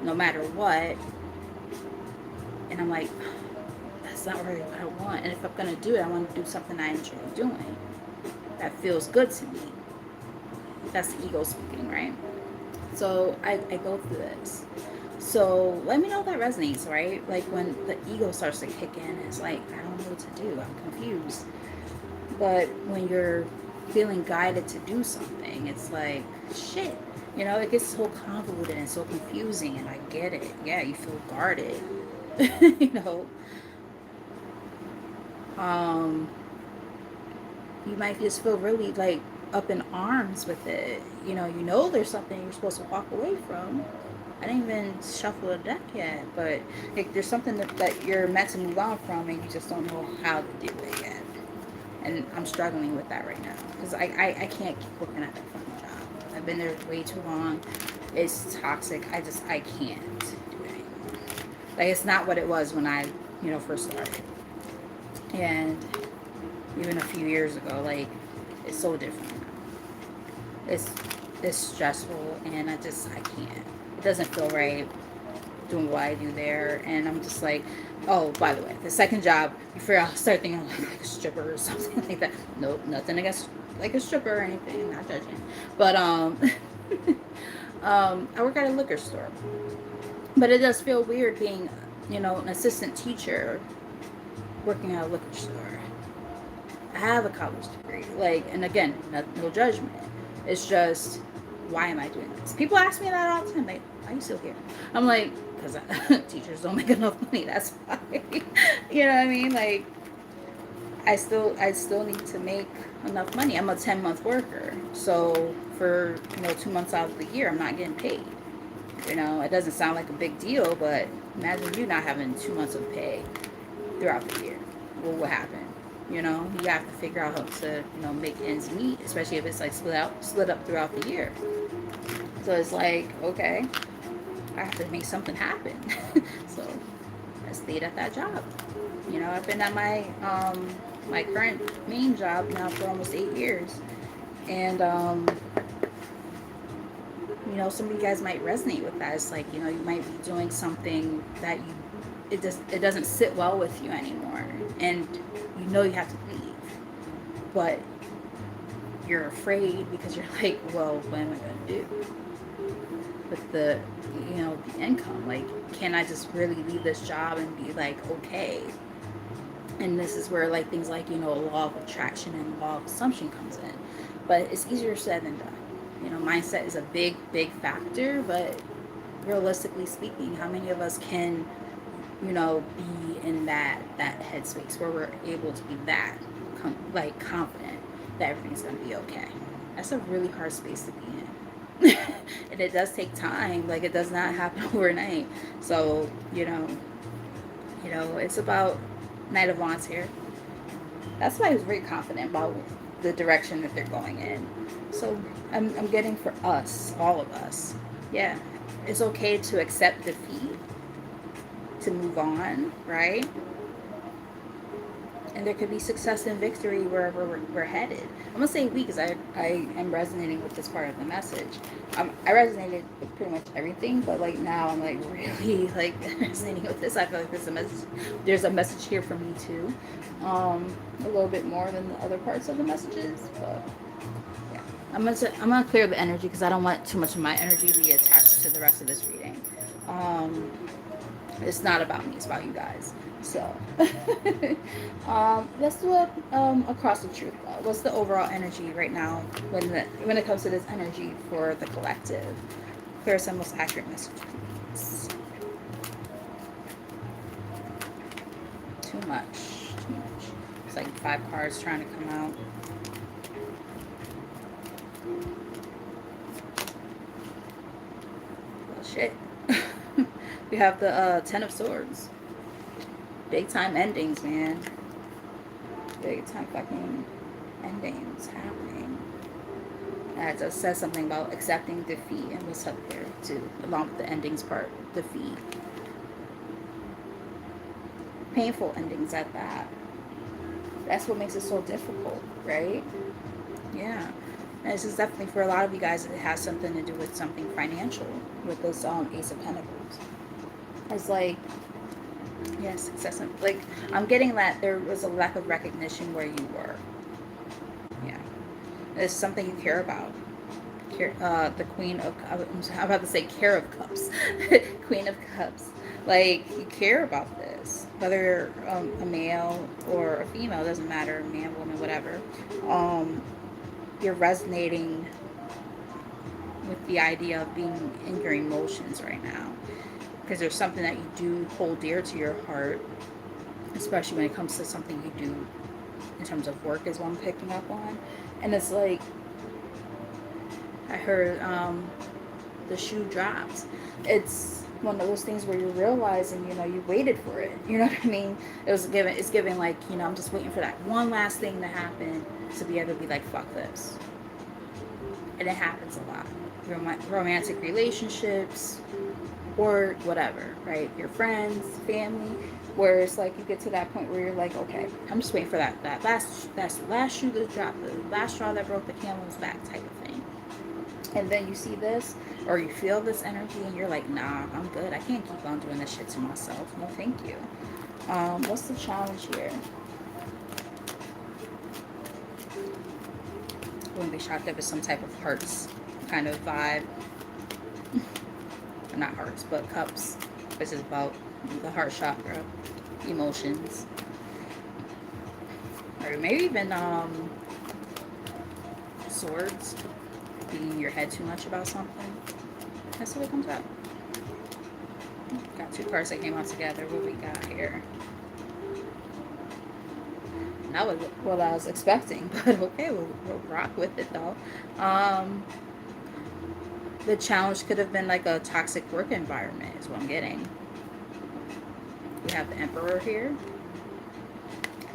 no matter what. And I'm like, that's not really what I want. And if I'm gonna do it, I want to do something I enjoy doing that feels good to me. That's the ego speaking, right? So I go through this. So let me know if that resonates, right? Like, when the ego starts to kick in, it's like, I don't know what to do. I'm confused. But when you're feeling guided to do something, it's like, shit. It gets so convoluted and so confusing, and I get it. Yeah, you feel guarded. you know. You might just feel really, like, up in arms with it. There's something you're supposed to walk away from. I didn't even shuffle a deck yet, but there's something that you're meant to move on from, and you just don't know how to do it yet. And I'm struggling with that right now, because I can't keep working at that fucking job. I've been there way too long. It's toxic. I can't do it anymore. Like, it's not what it was when I, first started. And even a few years ago, like, it's so different now. It's stressful, and I can't. It doesn't feel right doing what I do there. And I'm just like, oh, by the way, the second job, before I start thinking like a stripper or something like that. Nope, nothing against like a stripper or anything, not judging. But I work at a liquor store. But it does feel weird being, an assistant teacher working at a liquor store. I have a college degree. Like, and again, no judgment. It's just, why am I doing this? People ask me that all the time. Like, why are you still here? I'm like, because teachers don't make enough money. That's why. You know what I mean? Like, I still need to make enough money. I'm a 10-month worker. So for, 2 months out of the year, I'm not getting paid. It doesn't sound like a big deal, but imagine you not having 2 months of pay throughout the year. What will happen? You have to figure out how to, make ends meet, especially if it's like split up throughout the year. So it's like, okay, I have to make something happen. So I stayed at that job. I've been at my my current main job now for almost 8 years. And some of you guys might resonate with that. It's like, you might be doing something that it doesn't sit well with you anymore, and you have to leave, but you're afraid because you're like, well, what am I going to do with the income? Like, can I just really leave this job and be like, okay? And this is where, like, things like, law of attraction and law of assumption comes in. But it's easier said than done. Mindset is a big factor, but realistically speaking, how many of us can be in that headspace where we're able to be that confident that everything's going to be okay? That's a really hard space to be in. And it does take time. Like, it does not happen overnight. So, it's about Knight of Wands here. That's why I was very confident about the direction that they're going in. So I'm getting, for us, all of us, yeah, it's okay to accept defeat, to move on, right? And there could be success and victory wherever we're headed. I'm gonna say we, because I am resonating with this part of the message. I resonated with pretty much everything, but like now I'm like really like resonating with this. I feel like there's a message here for me too, a little bit more than the other parts of the messages, but yeah, I'm gonna clear the energy because I don't want too much of my energy to be attached to the rest of this reading. Um, it's not about me; it's about you guys. So, let's do it across the truth. What's the overall energy right now when it comes to this energy for the collective? Clear some most accurate message, please. Too much, too much. It's like 5 cards trying to come out. Well, shit. We have the 10 of Swords. Big time endings, man. Big time fucking endings happening. That just says something about accepting defeat and what's up there too, along with the endings part. Defeat. Painful endings at that. That's what makes it so difficult, right? Yeah. And this is definitely for a lot of you guys, it has something to do with something financial with this Ace of Pentacles. It's like, yes, success. Like, I'm getting that there was a lack of recognition where you were. Yeah. It's something you care about. The Queen of, I'm about to say Care of Cups. Queen of Cups. Like, you care about this. Whether you're a male or a female, doesn't matter, man, woman, whatever. You're resonating with the idea of being in your emotions right now. Because there's something that you do hold dear to your heart, especially when it comes to something you do in terms of work is what I'm picking up on. And it's like, I heard the shoe drops. It's one of those things where you're realizing, you waited for it. You know what I mean? It's given like, I'm just waiting for that one last thing to happen to be able to be like, fuck this. And it happens a lot. Romantic relationships or whatever, right? Your friends, family, where it's like you get to that point where you're like, okay, I'm just waiting for that last shoe to drop, the last straw that broke the camel's back type of thing. And then you see this or you feel this energy and you're like, nah, I'm good. I can't keep on doing this shit to myself. No, thank you. What's the challenge here? Wouldn't be shocked if it's some type of hearts kind of vibe. Not hearts, but cups. This is about the heart chakra, emotions. Or maybe even swords. Beating your head too much about something. That's what it comes out. Got 2 cards that came out together. What we got here? That was what I was expecting, but okay, we'll rock with it though. The challenge could have been like a toxic work environment is what I'm getting. We have the Emperor here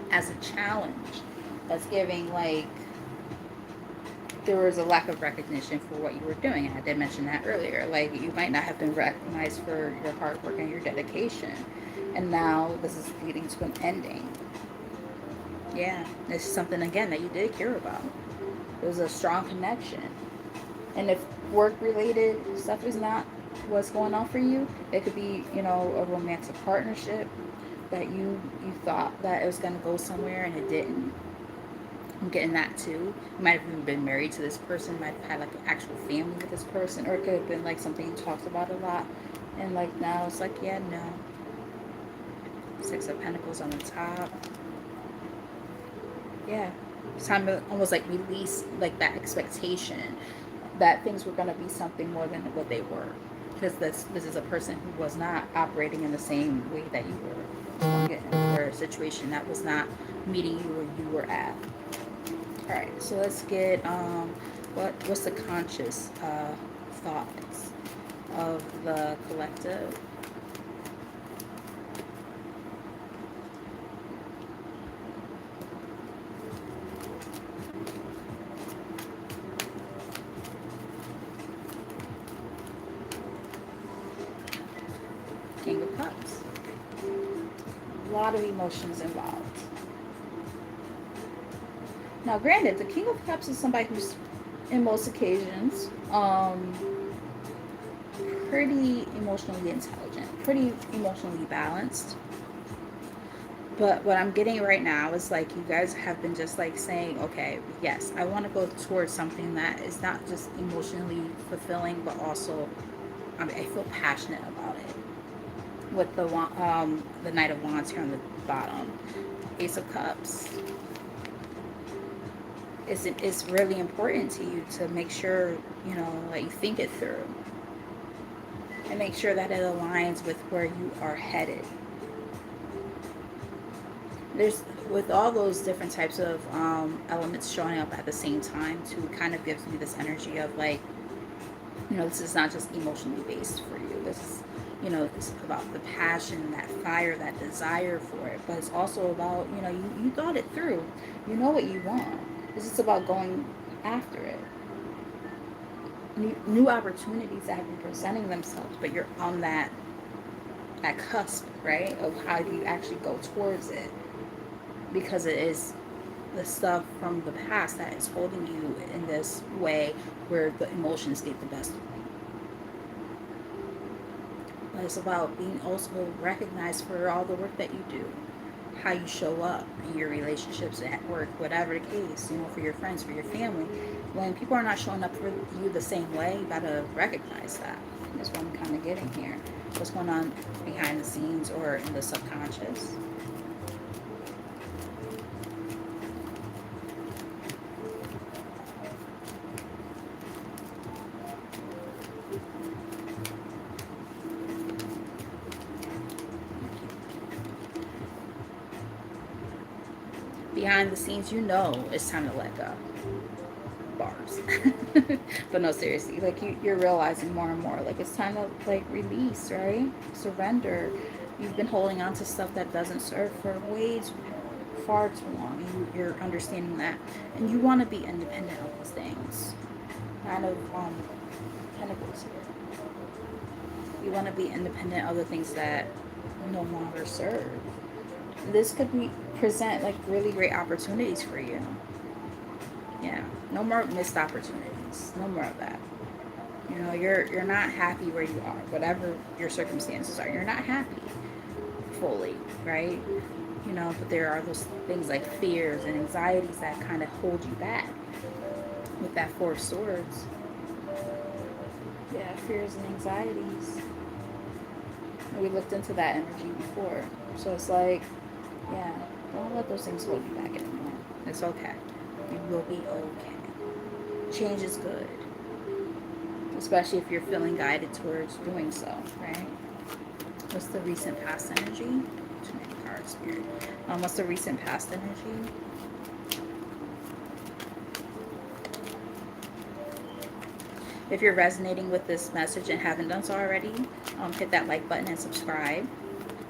as a challenge. That's giving like there was a lack of recognition for what you were doing. And I did mention that earlier. Like, you might not have been recognized for your hard work and your dedication. And now this is leading to an ending. Yeah, this is something, again, that you did care about. There's a strong connection. And if work-related stuff is not what's going on for you, it could be, a romantic partnership that you thought that it was going to go somewhere and it didn't. I'm getting that too. You might have even been married to this person. You might have had like an actual family with this person, or it could have been like something you talked about a lot, and like now it's like, yeah, no. 6 of Pentacles on the top. Yeah, it's time to almost like release like that expectation that things were going to be something more than what they were, because this is a person who was not operating in the same way that you were, or a situation that was not meeting you where you were at. All right, so let's get what's the conscious thoughts of the collective. King of Cups. A lot of emotions involved. Now, granted, the King of Cups is somebody who's, in most occasions, pretty emotionally intelligent, pretty emotionally balanced. But what I'm getting right now is like you guys have been just like saying, okay, yes, I want to go towards something that is not just emotionally fulfilling, but also I feel passionate about it. With the Knight of Wands here on the bottom, Ace of Cups. It's really important to you to make sure that you think it through and make sure that it aligns with where you are headed. There's with all those different types of elements showing up at the same time too, kind of gives me this energy of like, this is not just emotionally based for you. This is, it's about the passion, that fire, that desire for it. But it's also about, you thought it through. You know what you want. It's just about going after it. New opportunities that have been presenting themselves, but you're on that cusp, right? Of how do you actually go towards it? Because it is the stuff from the past that is holding you in this way where the emotions get the best of you. But it's about being also recognized for all the work that you do, how you show up in your relationships at work, whatever the case, for your friends, for your family. When people are not showing up for you the same way, you gotta recognize that. That's what I'm kind of getting here. What's going on behind the scenes or in the subconscious. Behind the scenes, it's time to let go. Bars. But no, seriously, like you're realizing more and more, like it's time to like release, right? Surrender. You've been holding on to stuff that doesn't serve for way too far too long. You're understanding that, and you want to be independent of these things. Kind of pentacles here. You want to be independent of the things that no longer serve. This could be present like really great opportunities for you. Yeah, no more missed opportunities. No more of that. You're not happy where you are, whatever your circumstances are. You're not happy fully, right? But there are those things like fears and anxieties that kind of hold you back. With that Four of Swords, yeah, fears and anxieties. We looked into that energy before, so it's like, yeah, don't let those things hold you back anymore. It's okay. You will be okay. Change is good, especially if you're feeling guided towards doing so, right? What's the recent past energy? Too many cards, Spirit. What's the recent past energy? If you're resonating with this message and haven't done so already, hit that like button and subscribe.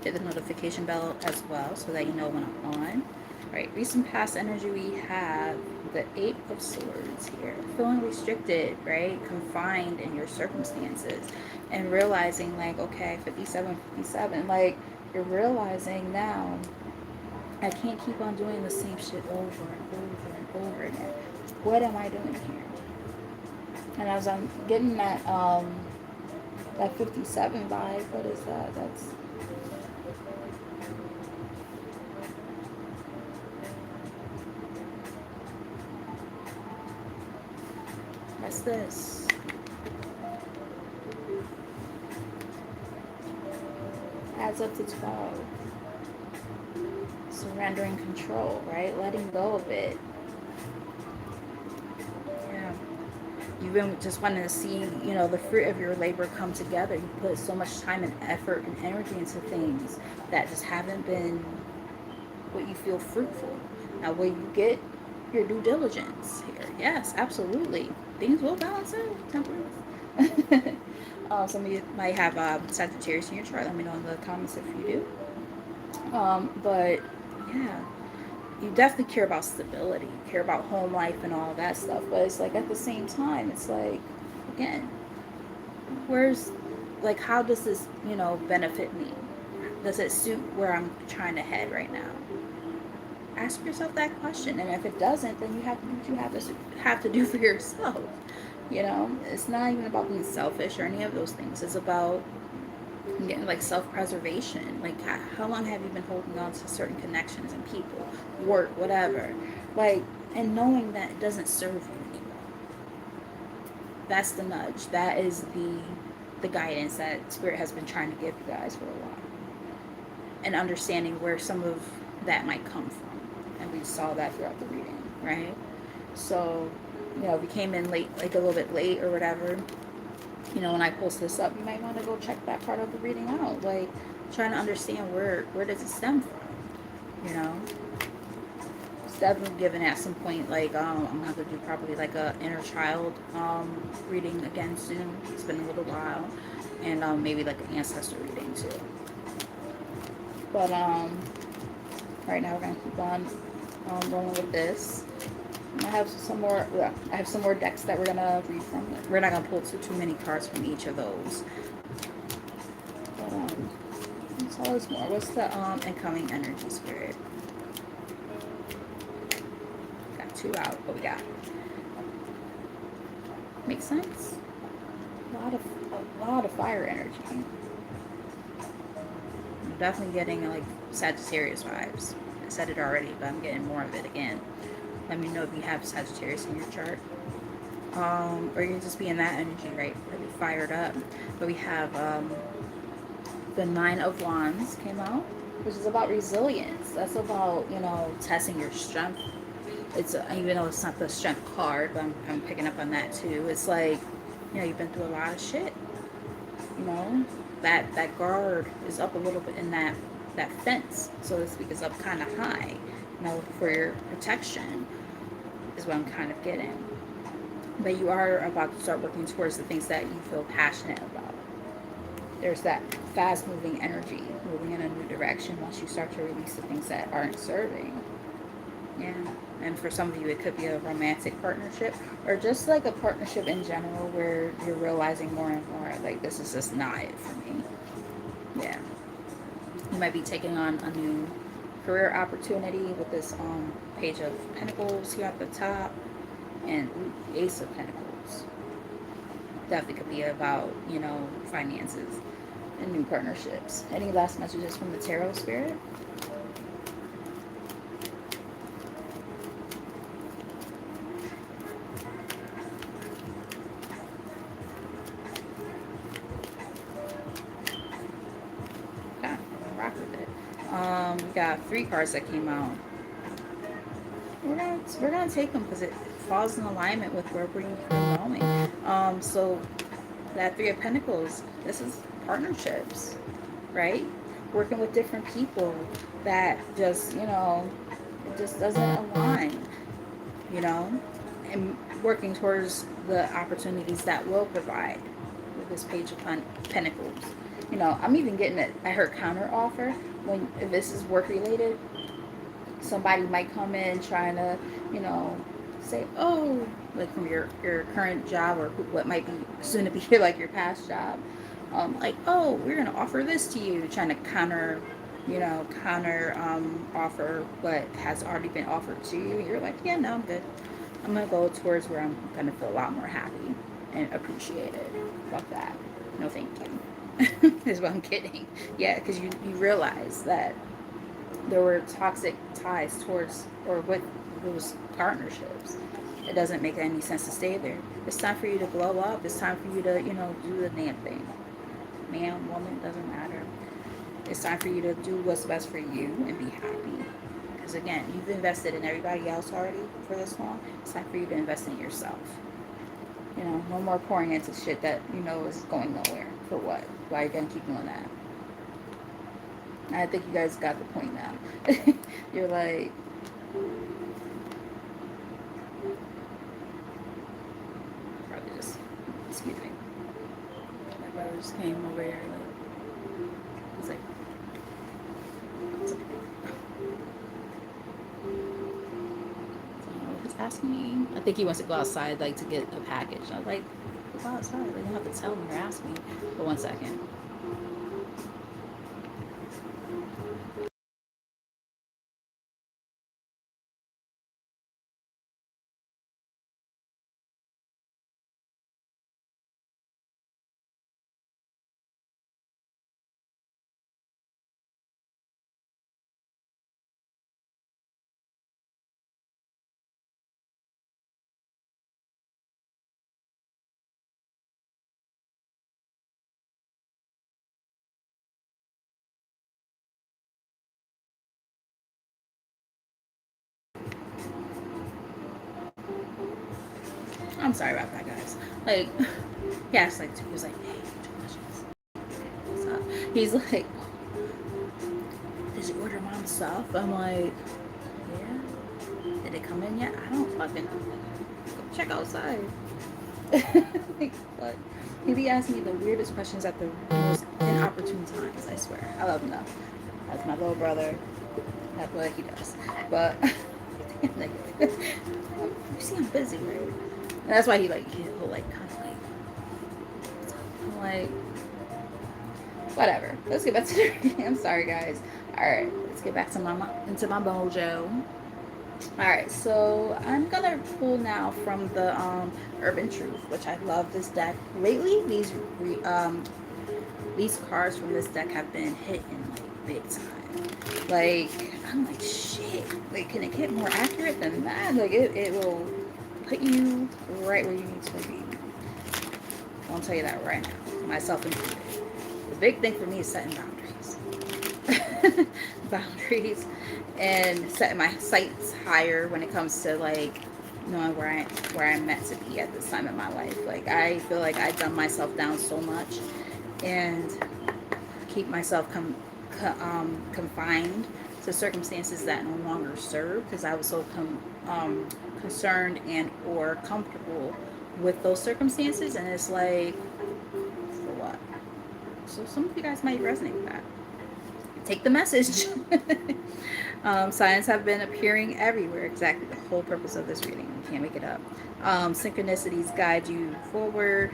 Hit the notification bell as well so that you know when I'm on. Right, recent past energy, we have the Eight of Swords here. Feeling restricted, right? Confined in your circumstances. And realizing like, okay, 57, like you're realizing now, I can't keep on doing the same shit over and over and over again. What am I doing here? And as I'm getting that 57 vibe, what is that? That's this. Adds up to 12. Surrendering control, right? Letting go of it. Yeah. You've been just wanting to see, the fruit of your labor come together. You put so much time and effort and energy into things that just haven't been what you feel fruitful. Now, will you get your due diligence here? Yes, absolutely. Things will balance out, temperance. Some of you might have Sagittarius in your chart. Let me know in the comments if you do. But yeah, you definitely care about stability, you care about home life and all that stuff. But it's like at the same time, it's like, again, where's, like, how does this, benefit me? Does it suit where I'm trying to head right now? Ask yourself that question, and if it doesn't, then you have to do what you have to do for yourself. It's not even about being selfish or any of those things. It's about Getting like self-preservation. Like how long have you been holding on to certain connections and people, work, whatever, like, and knowing that it doesn't serve you anymore. That's the nudge. That is the guidance that spirit has been trying to give you guys for a while, and understanding where some of that might come from. And we saw that throughout the reading, right? So, if you came in late, like a little bit late or whatever, when I post this up, you might want to go check that part of the reading out. Like, trying to understand where does it stem from, It's definitely given at some point, like, I'm going to do probably like a inner child reading again soon. It's been a little while. And maybe like an ancestor reading too. But right now we're going to keep on rolling with this. I have some more. Yeah, I have some more decks that we're gonna read from. We're not gonna pull too many cards from each of those. But tell us more. What's the incoming energy spirit? Got two out. What we got? Makes sense. A lot of fire energy. I'm definitely getting like Sagittarius vibes. I said it already, but I'm getting more of it again. Let me know if you have Sagittarius in your chart. Or you can just be in that energy, right? Really fired up. But we have the Nine of Wands came out, which is about resilience. That's about, testing your strength. It's even though it's not the strength card, but I'm picking up on that too. It's like, you've been through a lot of shit. You know, that guard is up a little bit, in that fence, so to speak, is up kind of high. For your protection is what I'm kind of getting. But you are about to start working towards the things that you feel passionate about. There's that fast moving energy, moving in a new direction once you start to release the things that aren't serving. Yeah. And for some of you, it could be a romantic partnership, or just like a partnership in general where you're realizing more and more, like, this is just not it for me. Yeah. You might be taking on a new career opportunity with this Page of Pentacles here at the top, and Ace of Pentacles. Definitely could be about, finances and new partnerships. Any last messages from the tarot spirit? Yeah, rock with it. We got three cards that came out. We're gonna take them because it falls in alignment with where we're going. So that Three of Pentacles, this is partnerships, right? Working with different people that just, it just doesn't align, you know, and working towards the opportunities that will provide with this Page of Pentacles. I'm even getting it. I heard counter offer when, if this is work related, somebody might come in trying to, you know, say, oh, like from your current job, or what might be soon to be like your past job, like, oh, we're gonna offer this to you, trying to counter offer what has already been offered to you. You're like, yeah, no, I'm good. I'm gonna go towards where I'm gonna feel a lot more happy and appreciated. Fuck that. No, thank you. Is what I'm getting. Yeah, because you realize that there were toxic ties towards or with those partnerships. It doesn't make any sense to stay there. It's time for you to glow up. It's time for you to, do the damn thing. Man, woman, doesn't matter. It's time for you to do what's best for you and be happy. Because again, you've invested in everybody else already for this long. It's time for you to invest in yourself. No more pouring into shit that is going nowhere. For what? Why are you gonna keep doing that? I think you guys got the point now. You're like, probably just, excuse me. My brother just came over here. He's like, what's up? He's asking me. I think he wants to go outside, like, to get a package. I was like, go outside. Like, you don't have to tell him you're asking. But 1 second. I'm sorry about that, guys. Like, he asked like, he was like, hey, two questions. What's up? He's like, did you order mom's stuff? I'm like, yeah. Did it come in yet? I don't fucking know. Go check outside. Like, what? He be asking me the weirdest questions at the most inopportune times, I swear. I love him though. That's my little brother. That's what he does. But, like, you see I'm busy, right? And that's why he'll like, kind of like, I'm like, whatever. Let's get back to the reading. I'm sorry, guys. Alright, let's get back to into my mojo. Alright, so I'm gonna pull now from the Urban Truth, which I love this deck. Lately, these cards from this deck have been hitting like big time. Like, I'm like, shit. Like, can it get more accurate than that? Like, it will put you right where you need to be. I'll tell you that right now, myself included. The big thing for me is setting boundaries. Boundaries and setting my sights higher when it comes to like knowing where I'm meant to be at this time in my life. Like, I feel like I dumb myself down so much and keep myself confined to circumstances that no longer serve because I was so concerned and or comfortable with those circumstances, and it's like, for what? So some of you guys might resonate with that. Take the message. Signs have been appearing everywhere. Exactly the whole purpose of this reading. You can't make it up. Synchronicities guide you forward.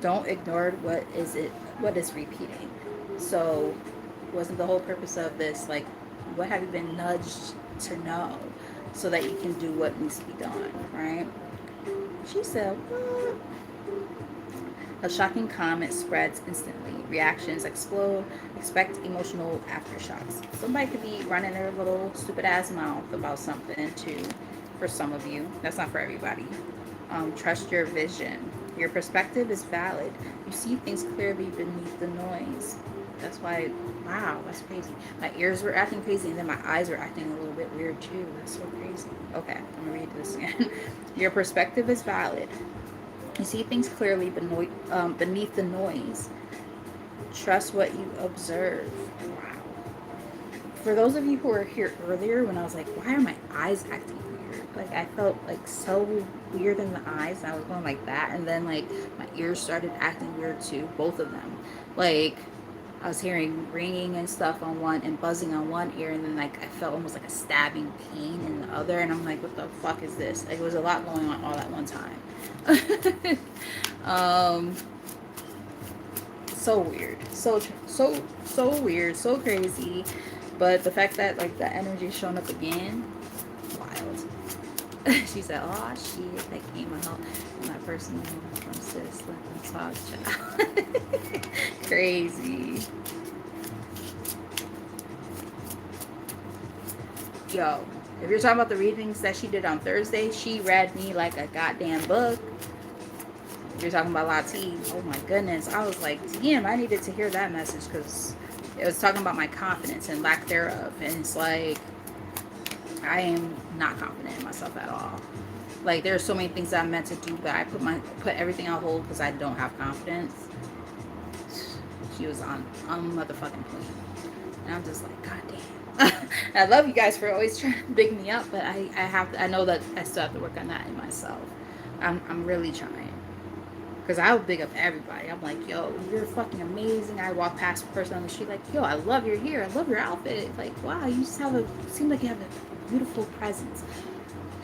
Don't ignore what is repeating. So, wasn't the whole purpose of this like, what have you been nudged to know, so that you can do what needs to be done, right? She said, what? A shocking comment spreads instantly. Reactions explode. Expect emotional aftershocks. Somebody could be running their little stupid ass mouth about something too. For some of you, that's not for everybody. Trust your vision. Your perspective is valid. You see things clearly beneath the noise. That's why, wow, that's crazy. My ears were acting crazy, and then my eyes were acting a little bit weird too. That's so crazy. Okay, I'm gonna read this again. Your perspective is valid. You see things clearly beneath the noise. Trust what you observe. Wow. For those of you who were here earlier when I was like, why are my eyes acting weird? Like, I felt like so weird in the eyes, and I was going like that, and then like my ears started acting weird too, both of them. Like, I was hearing ringing and stuff on one and buzzing on one ear, and then like I felt almost like a stabbing pain in the other, and I'm like, what the fuck is this? Like, it was a lot going on all at one time. So weird, so weird, so crazy. But the fact that like the energy is showing up again, wild. She said, oh shit, that came out my personal from sis. Let them talk, child. Crazy. Yo, if you're talking about the readings that she did on Thursday, she read me like a goddamn book. If you're talking about Lati, oh my goodness. I was like, damn, I needed to hear that message, because it was talking about my confidence and lack thereof. And it's like, I am not confident in myself at all. Like, there's so many things that I'm meant to do, but I put everything on hold because I don't have confidence. She was on motherfucking point. And I'm just like, god damn. I love you guys for always trying to big me up, but I know that I still have to work on that in myself. I'm really trying. Because I would big up everybody. I'm like, yo, you're fucking amazing. I walk past a person on the street like, yo, I love your hair. I love your outfit. Like, wow, you just seem like you have a beautiful presence.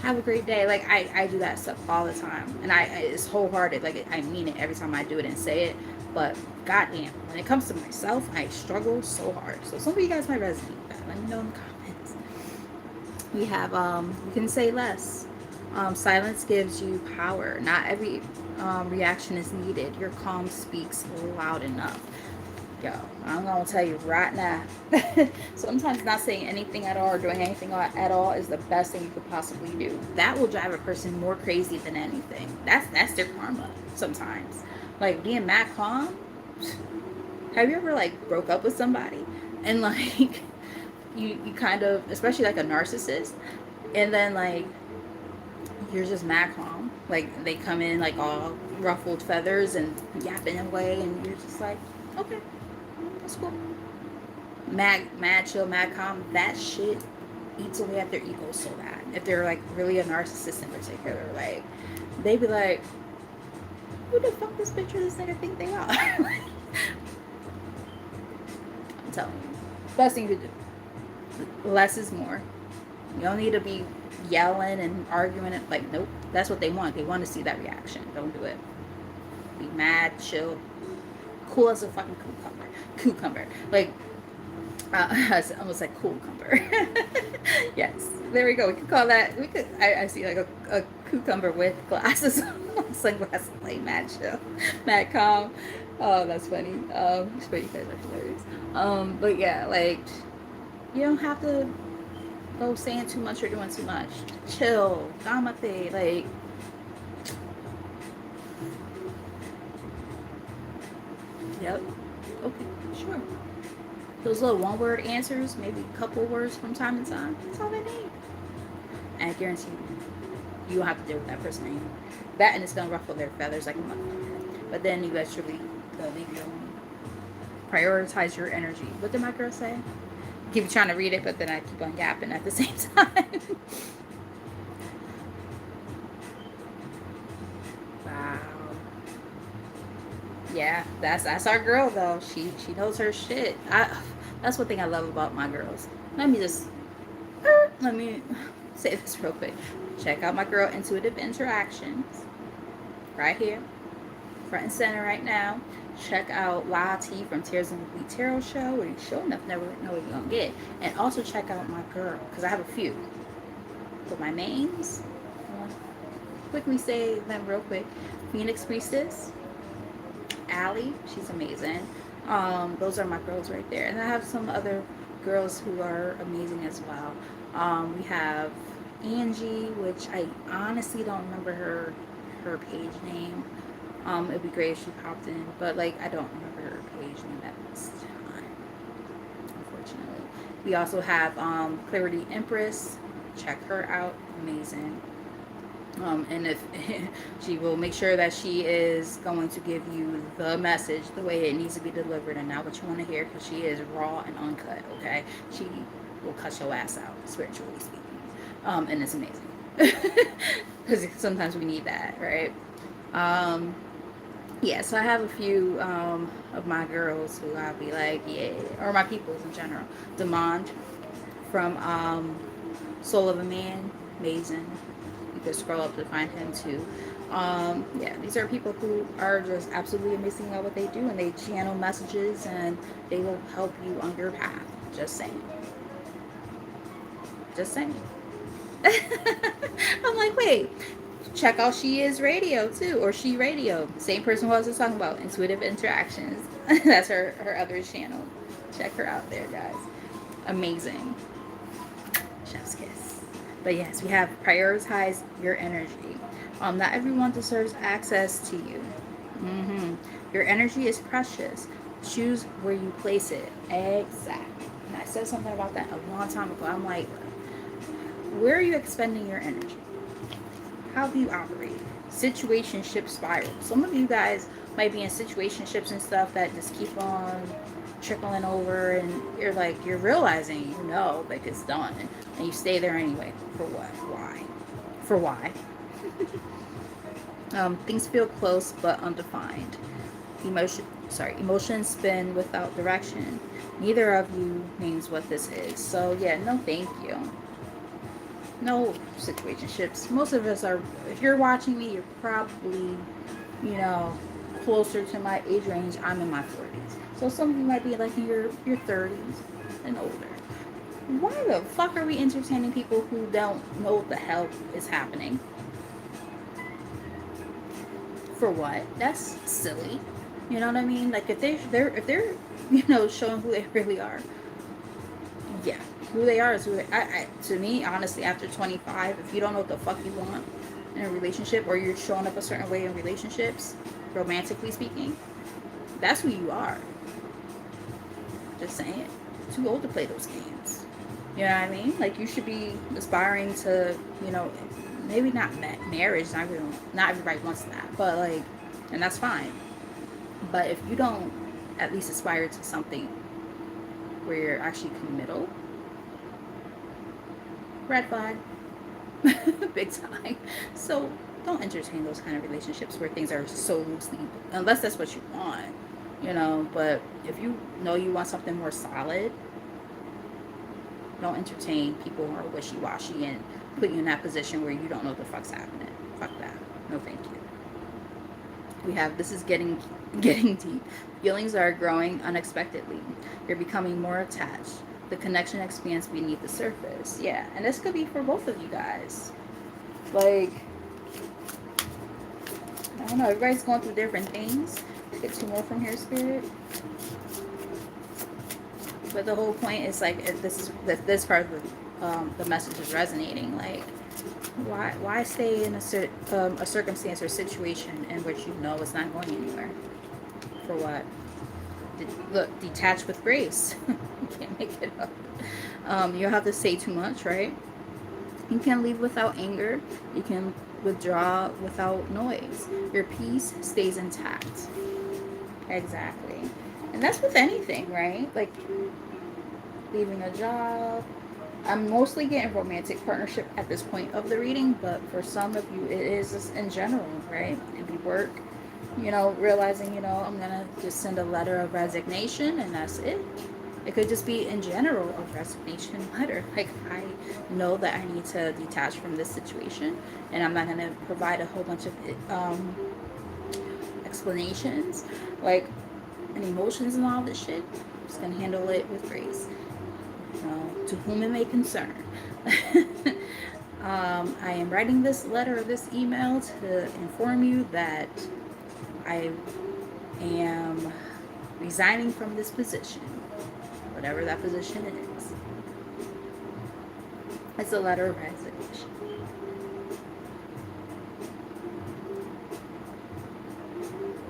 Have a great day. Like, I do that stuff all the time. And it's wholehearted. Like, I mean it every time I do it and say it. But, goddamn, when it comes to myself, I struggle so hard. So, some of you guys might resonate with that. Let me know in the comments. We have, you can say less. Silence gives you power. Not every reaction is needed. Your calm speaks loud enough. Yo, I'm gonna tell you right now. Sometimes not saying anything at all or doing anything at all is the best thing you could possibly do. That will drive a person more crazy than anything. That's their karma. Sometimes, like being mad calm. Have you ever like broke up with somebody and like you kind of, especially like a narcissist, and then like you're just mad calm. Like they come in like all ruffled feathers and yapping away, and you're just like, okay, that's cool. Mad chill, mad calm. That shit eats away at their ego so bad. If they're like really a narcissist in particular, like they be like, who the fuck this picture this nigga think they are? I'm telling you, best thing to do. Less is more. You don't need to be yelling and arguing. It like, nope. That's what they want. They want to see that reaction. Don't do it. Be mad, chill, cool as a fucking cucumber. Cucumber. Like, I almost like cool cucumber. Yes, there we go. We could call that. We could. I see like a cucumber with glasses, sunglasses, like mad chill, mad calm. Oh, that's funny. But you guys are hilarious. But yeah, like you don't have to go saying too much or doing too much. Chill, gamate, like. Yep. Okay. Sure. Those little one-word answers, maybe a couple words from time to time. That's all they need. And I guarantee you don't have to deal with that person anymore. That and it's gonna ruffle their feathers like a motherfucker. But then you actually leave you alone. Prioritize your energy. What did my girl say? Keep trying to read it, but then I keep on yapping at the same time. Wow. Yeah, that's our girl though. She knows her shit. That's one thing I love about my girls. Let me say this real quick. Check out my girl Intuitive Interactions right here, front and center right now. Check out Lati from Tears and Complete Tarot Show, where you sure enough never know what you're gonna get. And also check out my girl, because I have a few. But my mains, I'll quickly say them real quick. Phoenix Priestess, Allie, she's amazing. Those are my girls right there. And I have some other girls who are amazing as well. We have Angie, which I honestly don't remember her page name. It'd be great if she popped in, but like I don't remember her page name at this time, unfortunately. We also have Clarity Empress. Check her out, amazing. And if she will make sure that she is going to give you the message the way it needs to be delivered and not what you want to hear, because she is raw and uncut. Okay, she will cut your ass out, spiritually speaking. And it's amazing because sometimes we need that, right? Yeah, so I have a few of my girls who I'll be like, yeah, or my peoples in general. Demand from Soul of a Man, amazing. You can scroll up to find him too. Yeah, these are people who are just absolutely amazing at what they do, and they channel messages and they will help you on your path. Just saying. Just saying. I'm like, wait, check out She Is Radio too, or She Radio. Same person who I was just talking about, Intuitive Interactions. That's her other channel. Check her out there, guys. Amazing. Chef's kiss. But yes, we have prioritize your energy. Not everyone deserves access to you. Your energy is precious. Choose where you place it. Exactly. And I said something about that a long time ago. I'm like, where are you expending your energy? How do you operate? Situationship spiral. Some of you guys might be in situationships and stuff that just keep on trickling over, and you're like, you're realizing, like it's done, and you stay there anyway. For what? Why? For why? Things feel close but undefined. Emotions spin without direction. Neither of you names what this is. So yeah, no thank you. No situationships. Most of us are, if you're watching me, you're probably, closer to my age range. I'm in my 40s. So some of you might be like in your 30s and older. Why the fuck are we entertaining people who don't know what the hell is happening? For what? That's silly. You know what I mean? Like if they're showing who they really are. Yeah, who they are is who to me, honestly, after 25, if you don't know what the fuck you want in a relationship, or you're showing up a certain way in relationships, romantically speaking, that's who you are. Just saying. Too old to play those games. You know what I mean? Like, you should be aspiring to, maybe not marriage, not everybody wants that, but like, and that's fine. But if you don't at least aspire to something where you're actually committal, red flag. Big time. So don't entertain those kind of relationships where things are so loosely, unless that's what you want, you know. But if you know you want something more solid, don't entertain people who are wishy-washy and put you in that position where you don't know what the fuck's happening. Fuck that. No thank you. We have, this is getting deep. Feelings are growing unexpectedly. You're becoming more attached. The connection expands beneath the surface. Yeah, and this could be for both of you guys. Like, I don't know, everybody's going through different things. Get two more from here, Spirit. But the whole point is like, if this part of the message is resonating. Like, why stay in a circumstance or situation in which you know it's not going anywhere? For what? Look, detach with grace. You can't make it up. You don't have to say too much, right? You can leave without anger. You can withdraw without noise. Your peace stays intact. Exactly. And that's with anything, right? Like leaving a job. I'm mostly getting romantic partnership at this point of the reading, but for some of you, it is just in general, right? It could be work, you know, realizing, you know, I'm going to just send a letter of resignation and that's it. It could just be in general a resignation letter. Like, I know that I need to detach from this situation and I'm not going to provide a whole bunch of explanations, like, and emotions and all this shit. I'm just going to handle it with grace. To whom it may concern. I am writing this letter or this email to inform you that I am resigning from this position, whatever that position is. It's a letter of resignation.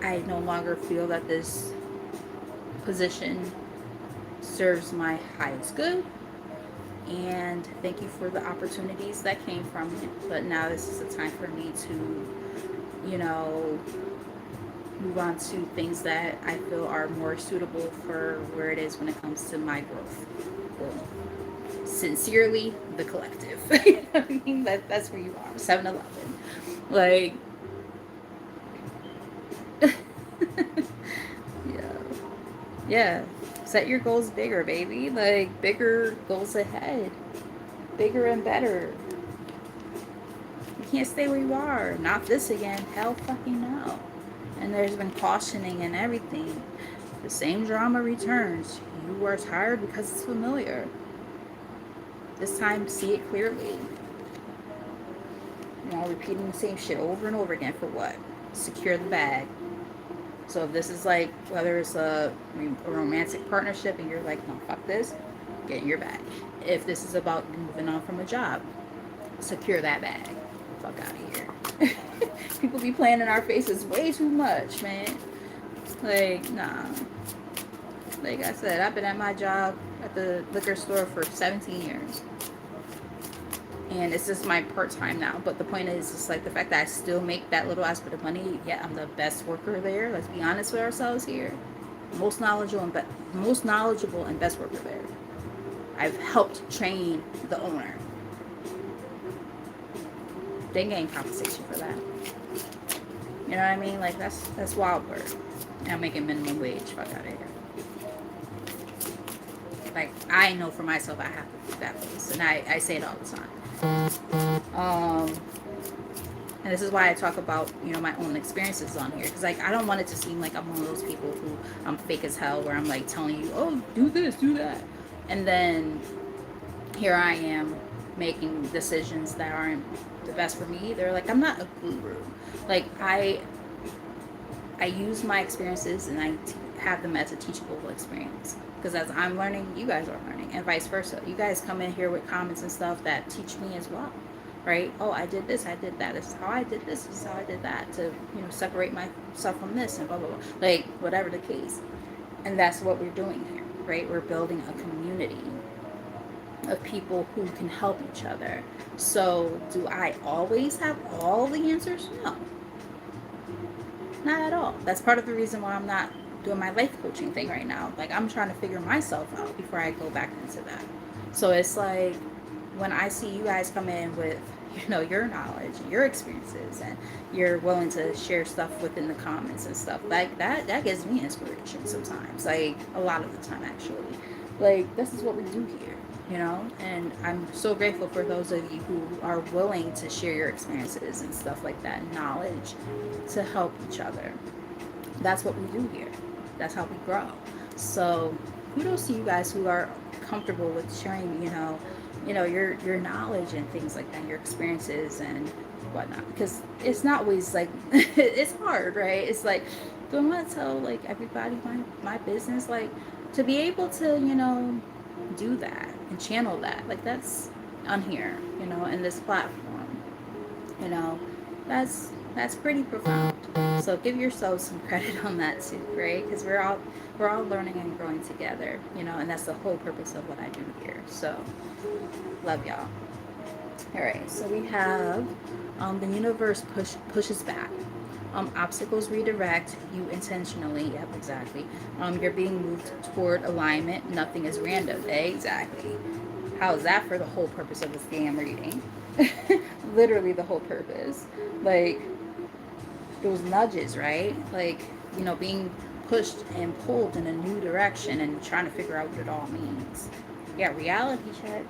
I no longer feel that this position serves my highest good. And thank you for the opportunities that came from it. But now this is the time for me to, you know, move on to things that I feel are more suitable for where it is when it comes to my growth. Well, sincerely, the collective. You know what I mean? That's where you are. 7-Eleven. Like, yeah. Yeah. Set your goals bigger, baby. Like, bigger goals ahead. Bigger and better. You can't stay where you are. Not this again. Hell fucking no. And there's been cautioning and everything. The same drama returns. You are tired because it's familiar. This time, see it clearly. You know, repeating the same shit over and over again for what? Secure the bag. So if this is like, whether it's a romantic partnership and you're like, no, fuck this, get in your bag. If this is about moving on from a job, secure that bag. Fuck out of here. People be playing in our faces way too much, man. Like, nah. Like I said, I've been at my job at the liquor store for 17 years. And it's just my part-time now. But the point is, it's like the fact that I still make that little aspect of money, yet I'm the best worker there. Let's be honest with ourselves here. Most knowledgeable and best worker there. I've helped train the owner. They gain compensation for that. You know what I mean? Like, that's wild work. And I'm making minimum wage. Fuck out of here. Like, I know for myself I have to do that place. And I say it all the time. And this is why I talk about, you know, my own experiences on here. Because, like, I don't want it to seem like I'm one of those people who I'm fake as hell. Where I'm, like, telling you, oh, do this, do that. And then here I am making decisions that aren't the best for me. They're like, I'm not a guru. Like, I use my experiences and I have them as a teachable experience. Because as I'm learning, you guys are learning, and vice versa. You guys come in here with comments and stuff that teach me as well, right? Oh, I did this, I did that. This is how I did this, this is how I did that, to, you know, separate myself from this and blah, blah, blah. Like, whatever the case. And that's what we're doing here, right? We're building a community. of people who can help each other. So, do I always have all the answers? No, not at all. That's part of the reason why I'm not doing my life coaching thing right now. Like, I'm trying to figure myself out before I go back into that. So, it's like when I see you guys come in with, your knowledge, your experiences, and you're willing to share stuff within the comments and stuff like that gives me inspiration sometimes. Like, a lot of the time, actually. Like, this is what we do here. And I'm so grateful for those of you who are willing to share your experiences and stuff like that, knowledge, to help each other. That's what we do here. That's how we grow. So kudos to you guys who are comfortable with sharing, your knowledge and things like that, your experiences and whatnot. Because it's not always like it's hard, right? It's like, do I want to tell like everybody my business? Like, to be able to, do that and channel that, like, that's on here, in this platform, you know that's pretty profound. So give yourselves some credit on that too, right? Because we're all learning and growing together, and that's the whole purpose of what I do here. So love y'all. All right, so we have the universe pushes back. Obstacles redirect you intentionally. Yep, exactly. You're being moved toward alignment. Nothing is random. Exactly. How is that for the whole purpose of this damn reading? Literally the whole purpose. Like, those nudges, right? Like, being pushed and pulled in a new direction and trying to figure out what it all means. Yeah, reality check.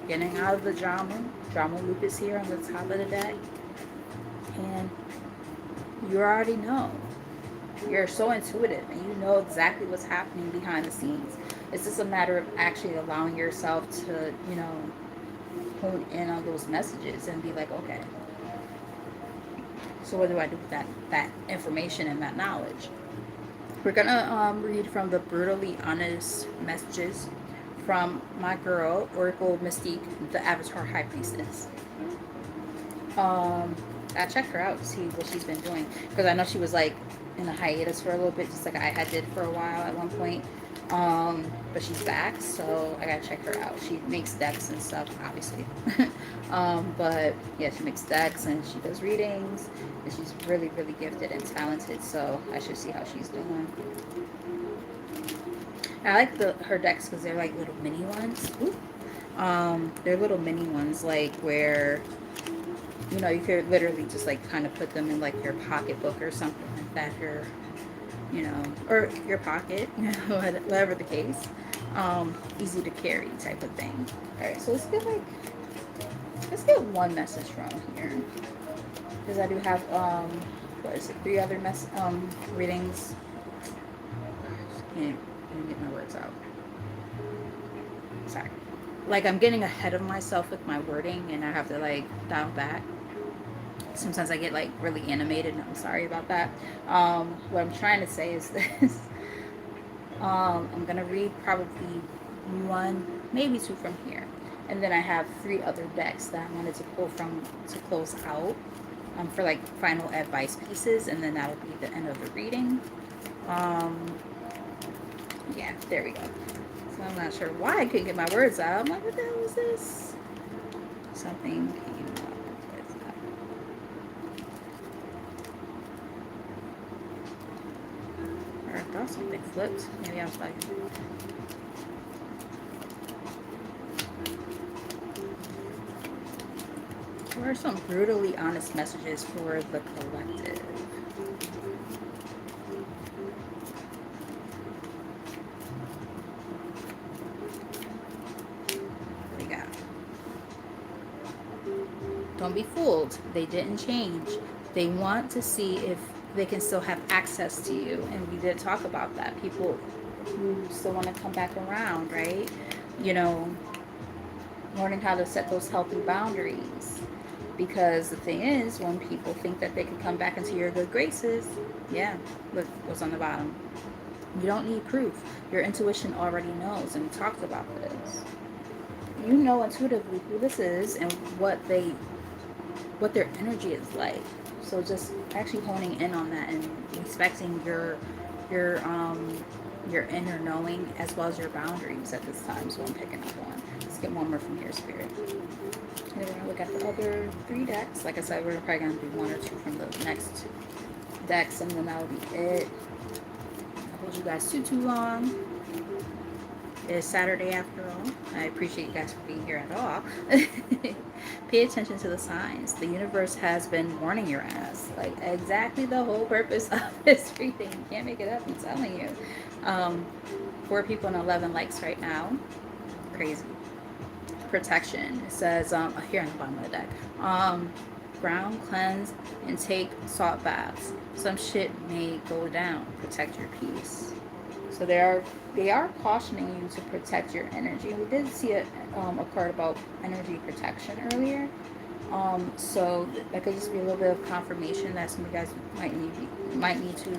Getting out of the drama. Drama loop is here on the top of the deck. And you already know. You're so intuitive and you know exactly what's happening behind the scenes. It's just a matter of actually allowing yourself to, hone in on those messages and be like, okay, so what do I do with that information and that knowledge? We're gonna read from the brutally honest messages from my girl Oracle Mystique, the Avatar High Priestess. I checked her out to see what she's been doing because I know she was like in a hiatus for a little bit, just like I had did for a while at one point. But she's back, so I gotta check her out. She makes decks and stuff, obviously. But yeah, she makes decks and she does readings, and she's really, really gifted and talented. So I should see how she's doing. I like her decks because they're like little mini ones. They're little mini ones, like where you could literally just like kind of put them in like your pocketbook or something like that, or your pocket, whatever the case. Easy to carry type of thing. All right, so let's get one message from here because I do have what is it? 3 other readings. Can't even get my words out. Sorry. Like, I'm getting ahead of myself with my wording and I have to like dial back. Sometimes I get like really animated and I'm sorry about that. What I'm trying to say is this. I'm going to read probably 1, maybe 2 from here. And then I have 3 other decks that I wanted to pull from to close out for like final advice pieces. And then that'll be the end of the reading. Yeah, there we go. So I'm not sure why I couldn't get my words out. I'm like, what the hell is this? Something came up with that. Or I thought something flipped. Maybe I was like... What are some brutally honest messages for the collective? What we got? Don't be fooled. They didn't change. They want to see if they can still have access to you. And we did talk about that. People who still want to come back around, right? Learning how to set those healthy boundaries. Because the thing is, when people think that they can come back into your good graces, yeah, look what's on the bottom. You don't need proof. Your intuition already knows, and we talked about this. You know intuitively who this is and what their energy is like. So just actually honing in on that and respecting your your inner knowing, as well as your boundaries at this time. So I'm picking up on. Let's get one more from here, Spirit. And then we're gonna look at the other 3 decks. Like I said, we're probably gonna do 1 or 2 from the next decks, and then that'll be it. I hold you guys too long. It's Saturday after all. I appreciate you guys for being here at all. Pay attention to the signs. The universe has been warning your ass. Like, exactly the whole purpose of this reading. You can't make it up, I'm telling you. 4 people and 11 likes right now. Crazy. Protection. It says, here on the bottom of the deck. Ground, cleanse, and take salt baths. Some shit may go down. Protect your peace. So they are cautioning you to protect your energy. We did see a card about energy protection earlier. So that could just be a little bit of confirmation that some of you guys might need to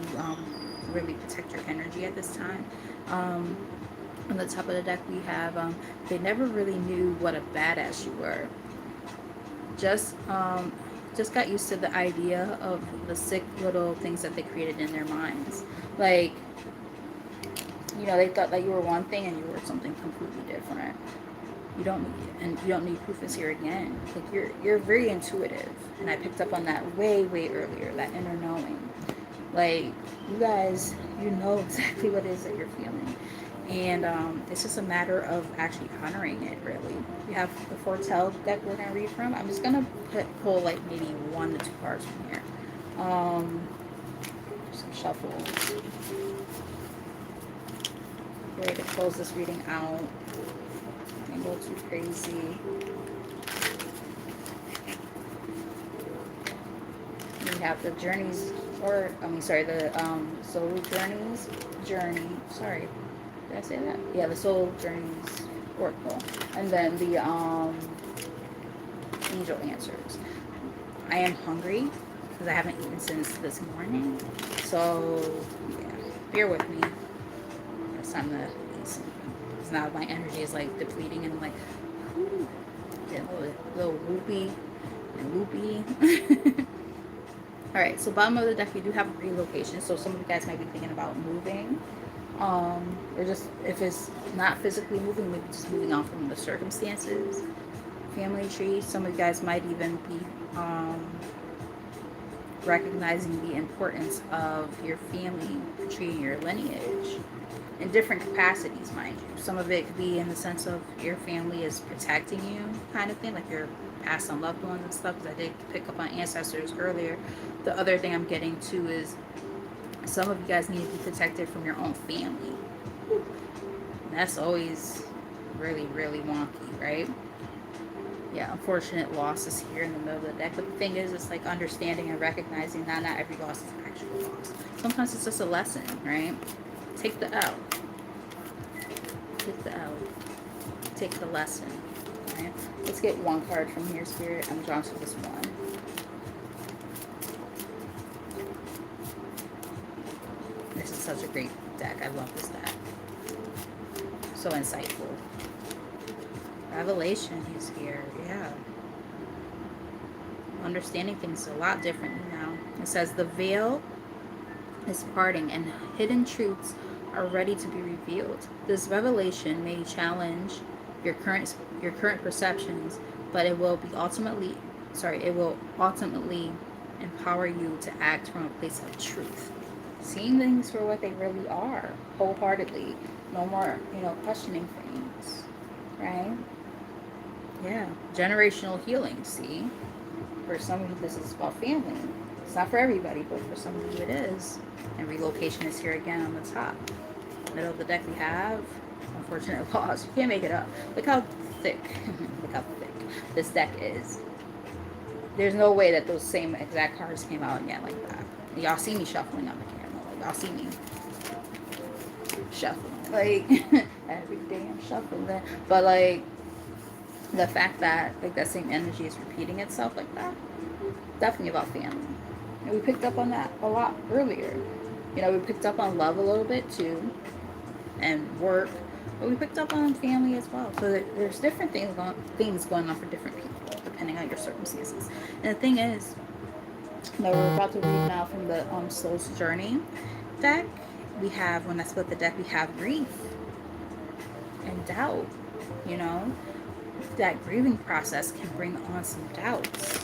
really protect your energy at this time. On the top of the deck we have they never really knew what a badass you were. Just got used to the idea of the sick little things that they created in their minds. Like, you know, they thought that you were one thing and you were something completely different. You don't need proof is here again. Like, you're very intuitive, and I picked up on that way earlier, that inner knowing. Like, you guys, you know exactly what it is that you're feeling, and it's just a matter of actually honoring it. Really, we have the foretell deck we're gonna read from. I'm just gonna pull like maybe 1 to 2 cards from here. Some shuffles. Ready to close this reading out. Don't go too crazy. We have the journeys, the soul journeys journey. Sorry, did I say that? Yeah, the soul journeys oracle, and then the angel answers. I am hungry because I haven't eaten since this morning. So yeah, bear with me. It's time to eat something. Because now my energy is like depleting, and I'm like, whew, getting a little whoopy and loopy. Alright, so bottom of the deck, we do have relocation. So some of you guys might be thinking about moving. Or just, if it's not physically moving, maybe just moving on from the circumstances. Family tree. Some of you guys might even be recognizing the importance of your family tree and your lineage in different capacities, mind you. Some of it could be in the sense of your family is protecting you, kind of thing, like your past and loved ones and stuff, because I did pick up on ancestors earlier. The other thing I'm getting to is some of you guys need to be protected from your own family. And that's always really wonky, right? Yeah, unfortunate losses here in the middle of the deck. But the thing is, it's like understanding and recognizing that not every loss is an actual loss. Sometimes it's just a lesson, right? Take the L. Take the L. Take the lesson. Right? Let's get 1 card from here, Spirit. I'm drawn to this one. This is such a great deck. I love this deck. So insightful. Revelation is here. Yeah. Understanding things a lot differently now. It says the veil is parting and hidden truths are ready to be revealed. This revelation may challenge your current perceptions, but it will ultimately empower you to act from a place of truth. Seeing things for what they really are, wholeheartedly. No more, questioning things. Right? Yeah. Generational healing, see? For some of you, this is about family. It's not for everybody, but for some of you it is. And relocation is here again on the top. Middle of the deck we have unfortunate loss. You can't make it up. Look how thick this deck is. There's no way that those same exact cards came out again like that. Y'all see me shuffling on the camera. Like, y'all see me shuffling. Like, every day I'm shuffling. But, like, the fact that, like, that same energy is repeating itself like that, definitely about family. And we picked up on that a lot earlier. We picked up on love a little bit, too. And work. But we picked up on family as well. So there's different things going on for different people, depending on your circumstances. And the thing is, that we're about to read now from the Soul's Journey deck, we have, when I split the deck, we have grief and doubt. You know, that grieving process can bring on some doubts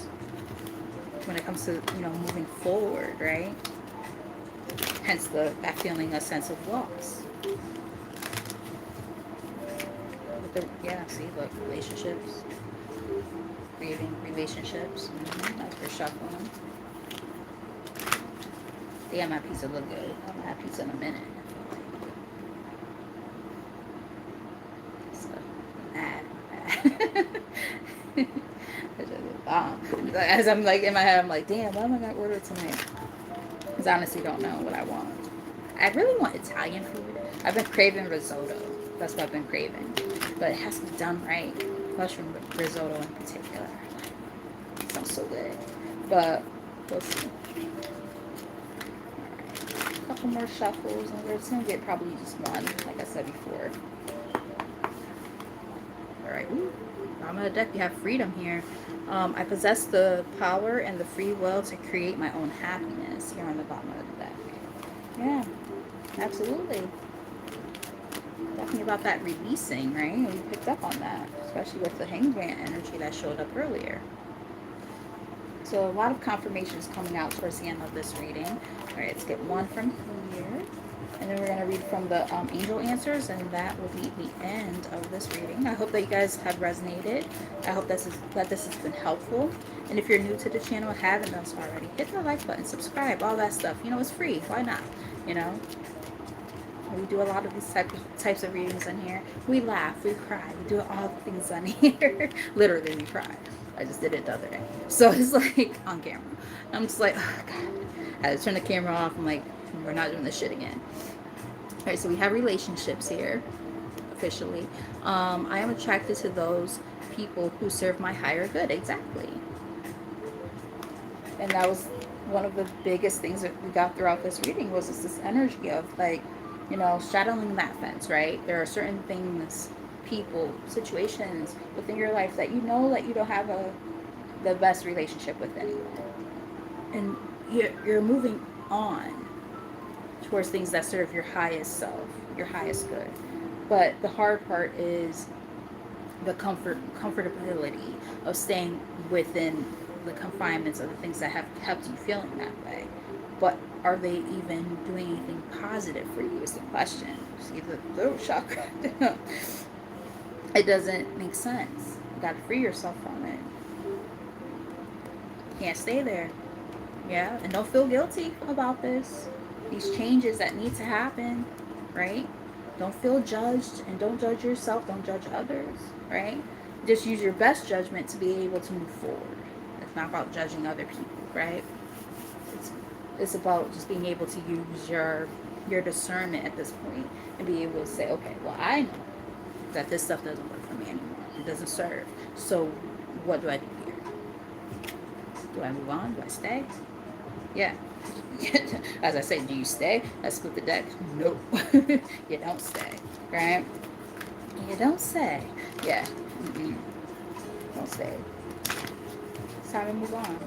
when it comes to, you know, moving forward, right? Hence that feeling, a sense of loss. Yeah, see, look, relationships, grieving relationships. As we're shuffling. Damn, my pizza look good. I'm gonna have pizza in a minute. So, mad. As I'm like in my head, I'm like, damn, what am I gonna order tonight? Because I honestly don't know what I want. I really want Italian food. I've been craving risotto. That's what I've been craving. But it has to be done right. Mushroom risotto in particular. It sounds so good. But we'll see. Alright. A couple more shuffles, and we're just going to get probably just one, like I said before. Alright. Bottom of the deck, you have freedom here. I possess the power and the free will to create my own happiness here on the bottom of the deck. Yeah, absolutely. Talking about that releasing, right? We picked up on that, especially with the Hangman energy that showed up earlier. So a lot of confirmations coming out towards the end of this reading. All right, let's get one from here. And then we're going to read from the angel answers, and that will be the end of this reading. I hope that you guys have resonated. I hope that this has been helpful. And if you're new to the channel and haven't done so already, hit the like button, subscribe, all that stuff. You know, it's free. Why not? You know? We do a lot of these types of readings in here. We laugh, we cry, we do all the things on here. Literally, we cry. I just did it the other day. So it's like on camera. I'm just like, oh, God. I had to turn the camera off. I'm like, we're not doing this shit again. All right, so we have relationships here, officially. I am attracted to those people who serve my higher good. Exactly. And that was one of the biggest things that we got throughout this reading, was just this energy of, like, you know, straddling that fence, right? There are certain things, people, situations within your life that you know that you don't have the best relationship with anyone. And you're moving on towards things that serve your highest self, your highest good. But the hard part is the comfortability of staying within the confinements of the things that have kept you feeling that way. But are they even doing anything positive for you is the question. See the throat chakra. It doesn't make sense. You got to free yourself from it. You can't stay there. Yeah, and don't feel guilty about this. These changes that need to happen, right? Don't feel judged, and don't judge yourself. Don't judge others, right? Just use your best judgment to be able to move forward. It's not about judging other people, right? It's about just being able to use your discernment at this point and be able to say, okay, well, I know that this stuff doesn't work for me anymore. It doesn't serve. So what do I do here? Do I move on? Do I stay? Yeah. As I say, do you stay? I split the deck. Nope. You don't stay. Right? You don't stay. Yeah. Don't stay. It's time to move on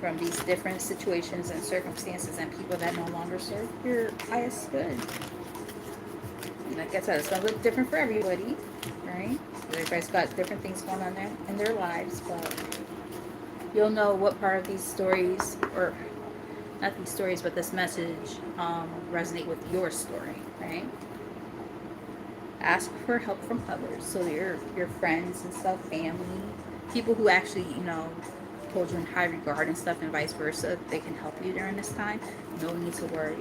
from these different situations and circumstances and people that no longer serve your highest good. And like I said, it's going to look different for everybody, right? Everybody's got different things going on there in their lives, but you'll know what part of these stories, or not these stories, but this message resonate with your story, right? Ask for help from others. So your friends and stuff, family, people who actually, you know, hold you in high regard and stuff, and vice versa, they can help you during this time. No need to worry.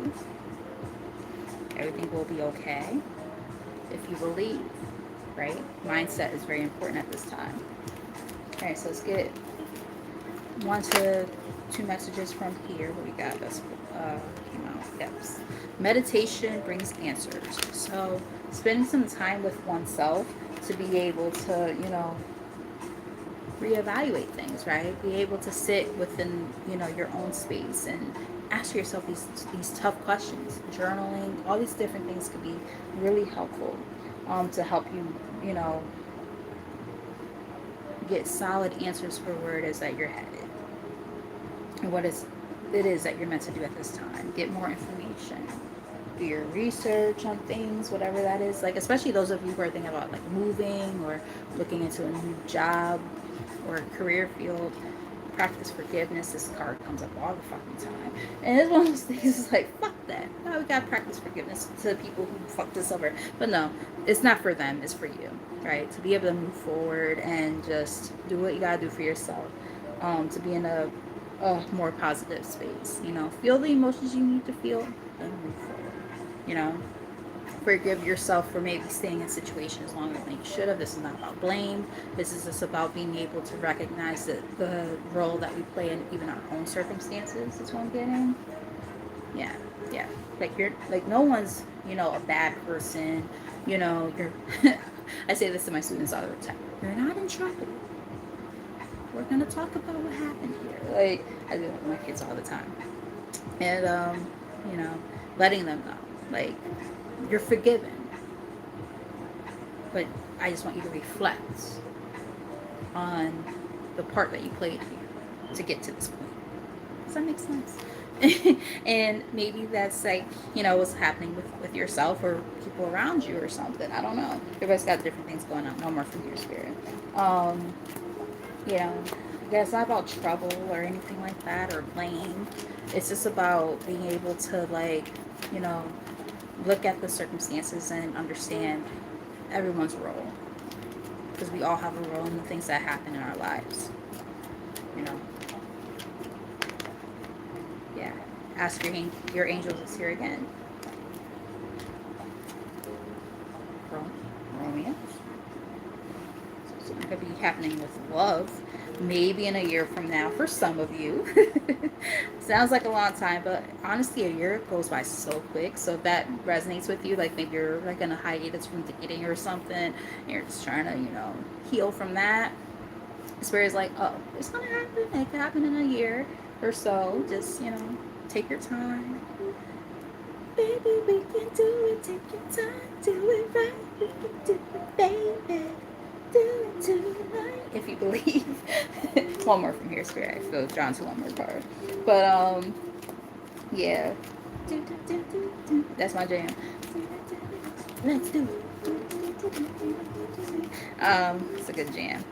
Everything will be okay if you believe, right? Mindset is very important at this time. All right, so let's get 1 to 2 messages from here. What we got? That's came out. Yes. Meditation brings answers. So spending some time with oneself to be able to, you know, reevaluate things, right? Be able to sit within, you know, your own space and ask yourself these tough questions. Journaling, all these different things could be really helpful to help you, you know, get solid answers for where it is that you're headed and what is it is that you're meant to do at this time. Get more information, do your research on things, whatever that is. Like, especially those of you who are thinking about like moving or looking into a new job or career field. Practice forgiveness. This card comes up all the fucking time, and it's one of those things. It's like, fuck that. Now we gotta practice forgiveness to the people who fucked us over. But no, it's not for them. It's for you, right? To be able to move forward and just do what you gotta do for yourself. To be in a more positive space. You know, feel the emotions you need to feel and move forward. You know, forgive yourself for maybe staying in situations longer than you should have. This is not about blame. This is just about being able to recognize the role that we play in even our own circumstances. Is what I'm getting. Yeah, yeah. Like you're like no one's a bad person. You're. I say this to my students all the time. You're not in trouble. We're gonna talk about what happened here. Like I do it with my kids all the time, and you know, letting them know like you're forgiven, but I just want you to reflect on the part that you played here to get to this point. Does that make sense? And maybe that's like, what's happening with yourself or people around you or something. I don't know. Everybody's got different things going on. No more from your spirit. Yeah, it's not about trouble or anything like that or blame. It's just about being able to you know, look at the circumstances and understand everyone's role, because we all have a role in the things that happen in our lives. You know, yeah. Ask your angels is here again. Romance. So something could be happening with love. Maybe in a year from now for some of you. Sounds like a long time, but honestly, a year goes by so quick. So if that resonates with you, like maybe you're like in a hiatus from dating or something, and you're just trying to, heal from that. Spirit's like, oh, it's gonna happen. It could happen in a year or so. Just, take your time. Baby, we can do it. Take your time. Do it right. We can do it, baby. Do it tonight. If you believe. One more from here, Spirit. I feel drawn to one more card. But, yeah. That's my jam. Let's do it. It's a good jam.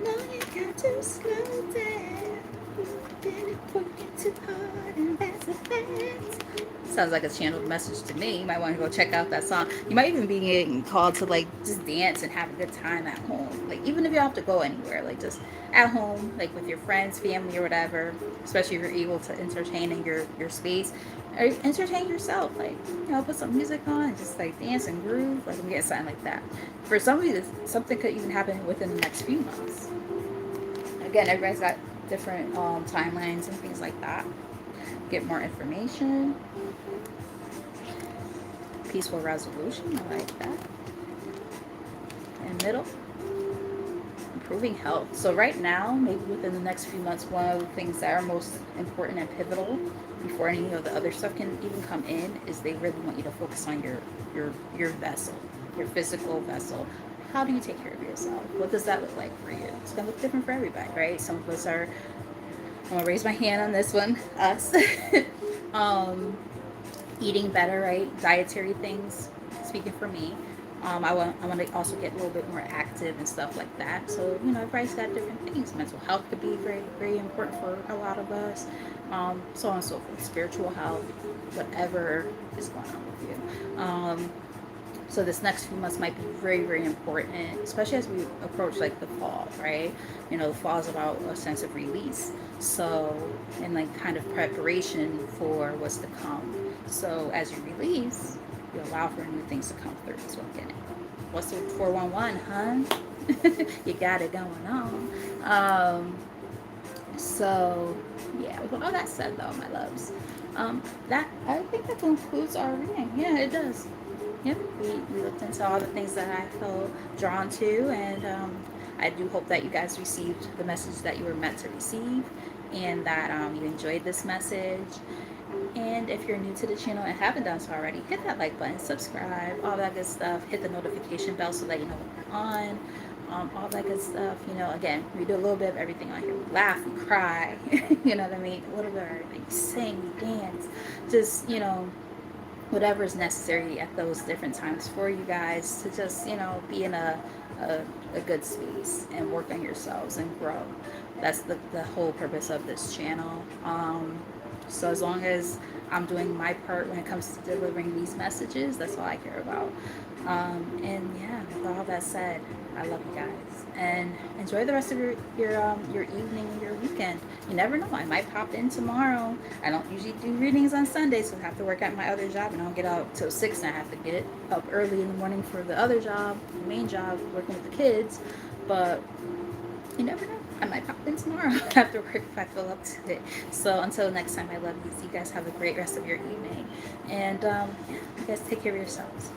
No, you got to slow down. You've been working too hard and that's a fact. Sounds like a channeled message to me. You might want to go check out that song. You might even be getting called to just dance and have a good time at home. Like even if you don't have to go anywhere, like just at home, like with your friends, family, or whatever. Especially if you're able to entertain in your space, or entertain yourself. Like put some music on and just dance and groove. Like I'm getting something like that. For some of you, something could even happen within the next few months. Again, everybody's got different timelines and things like that. Get more information. Peaceful resolution, I like that. And middle, improving health. So right now, maybe within the next few months, one of the things that are most important and pivotal before any of the other stuff can even come in is they really want you to focus on your vessel, your physical vessel. How do you take care of yourself? What does that look like for you? It's gonna look different for everybody, right? Some of us are, I'm gonna raise my hand on this one, us. Eating better, right? Dietary things, speaking for me. I want to also get a little bit more active and stuff like that. So, everybody's got different things. Mental health could be very, very important for a lot of us. So on and so forth. Spiritual health, whatever is going on with you. So this next few months might be very, very important, especially as we approach the fall, right? The fall is about a sense of release. So, and kind of preparation for what's to come. So as you release, you allow for new things to come through. That's what I'm getting. What's the 411, huh? You got it going on. So, yeah, with all that said, though, my loves, I think that concludes our reading. Yeah, it does. Yep, we looked into all the things that I felt drawn to, and I do hope that you guys received the message that you were meant to receive, and that you enjoyed this message. And if you're new to the channel and haven't done so already, hit that like button, subscribe, all that good stuff. Hit the notification bell so that you know when we're on. all that good stuff. Again, we do a little bit of everything on here. We laugh, we cry, you know what I mean? A little bit of everything. We sing, we dance, just, whatever is necessary at those different times for you guys to just, be in a, a good space and work on yourselves and grow. That's the whole purpose of this channel. So as long as I'm doing my part when it comes to delivering these messages, that's all I care about. And yeah, with all that said, I love you guys and enjoy the rest of your evening and your weekend. You never know, I might pop in tomorrow. I don't usually do readings on Sundays, so I have to work at my other job and I don't get out till 6 and I have to get up early in the morning for the other job, the main job, working with the kids. But you never know. I might pop in tomorrow after work if I feel up to it. So until next time, I love you. You guys have a great rest of your evening. And yeah, you guys take care of yourselves.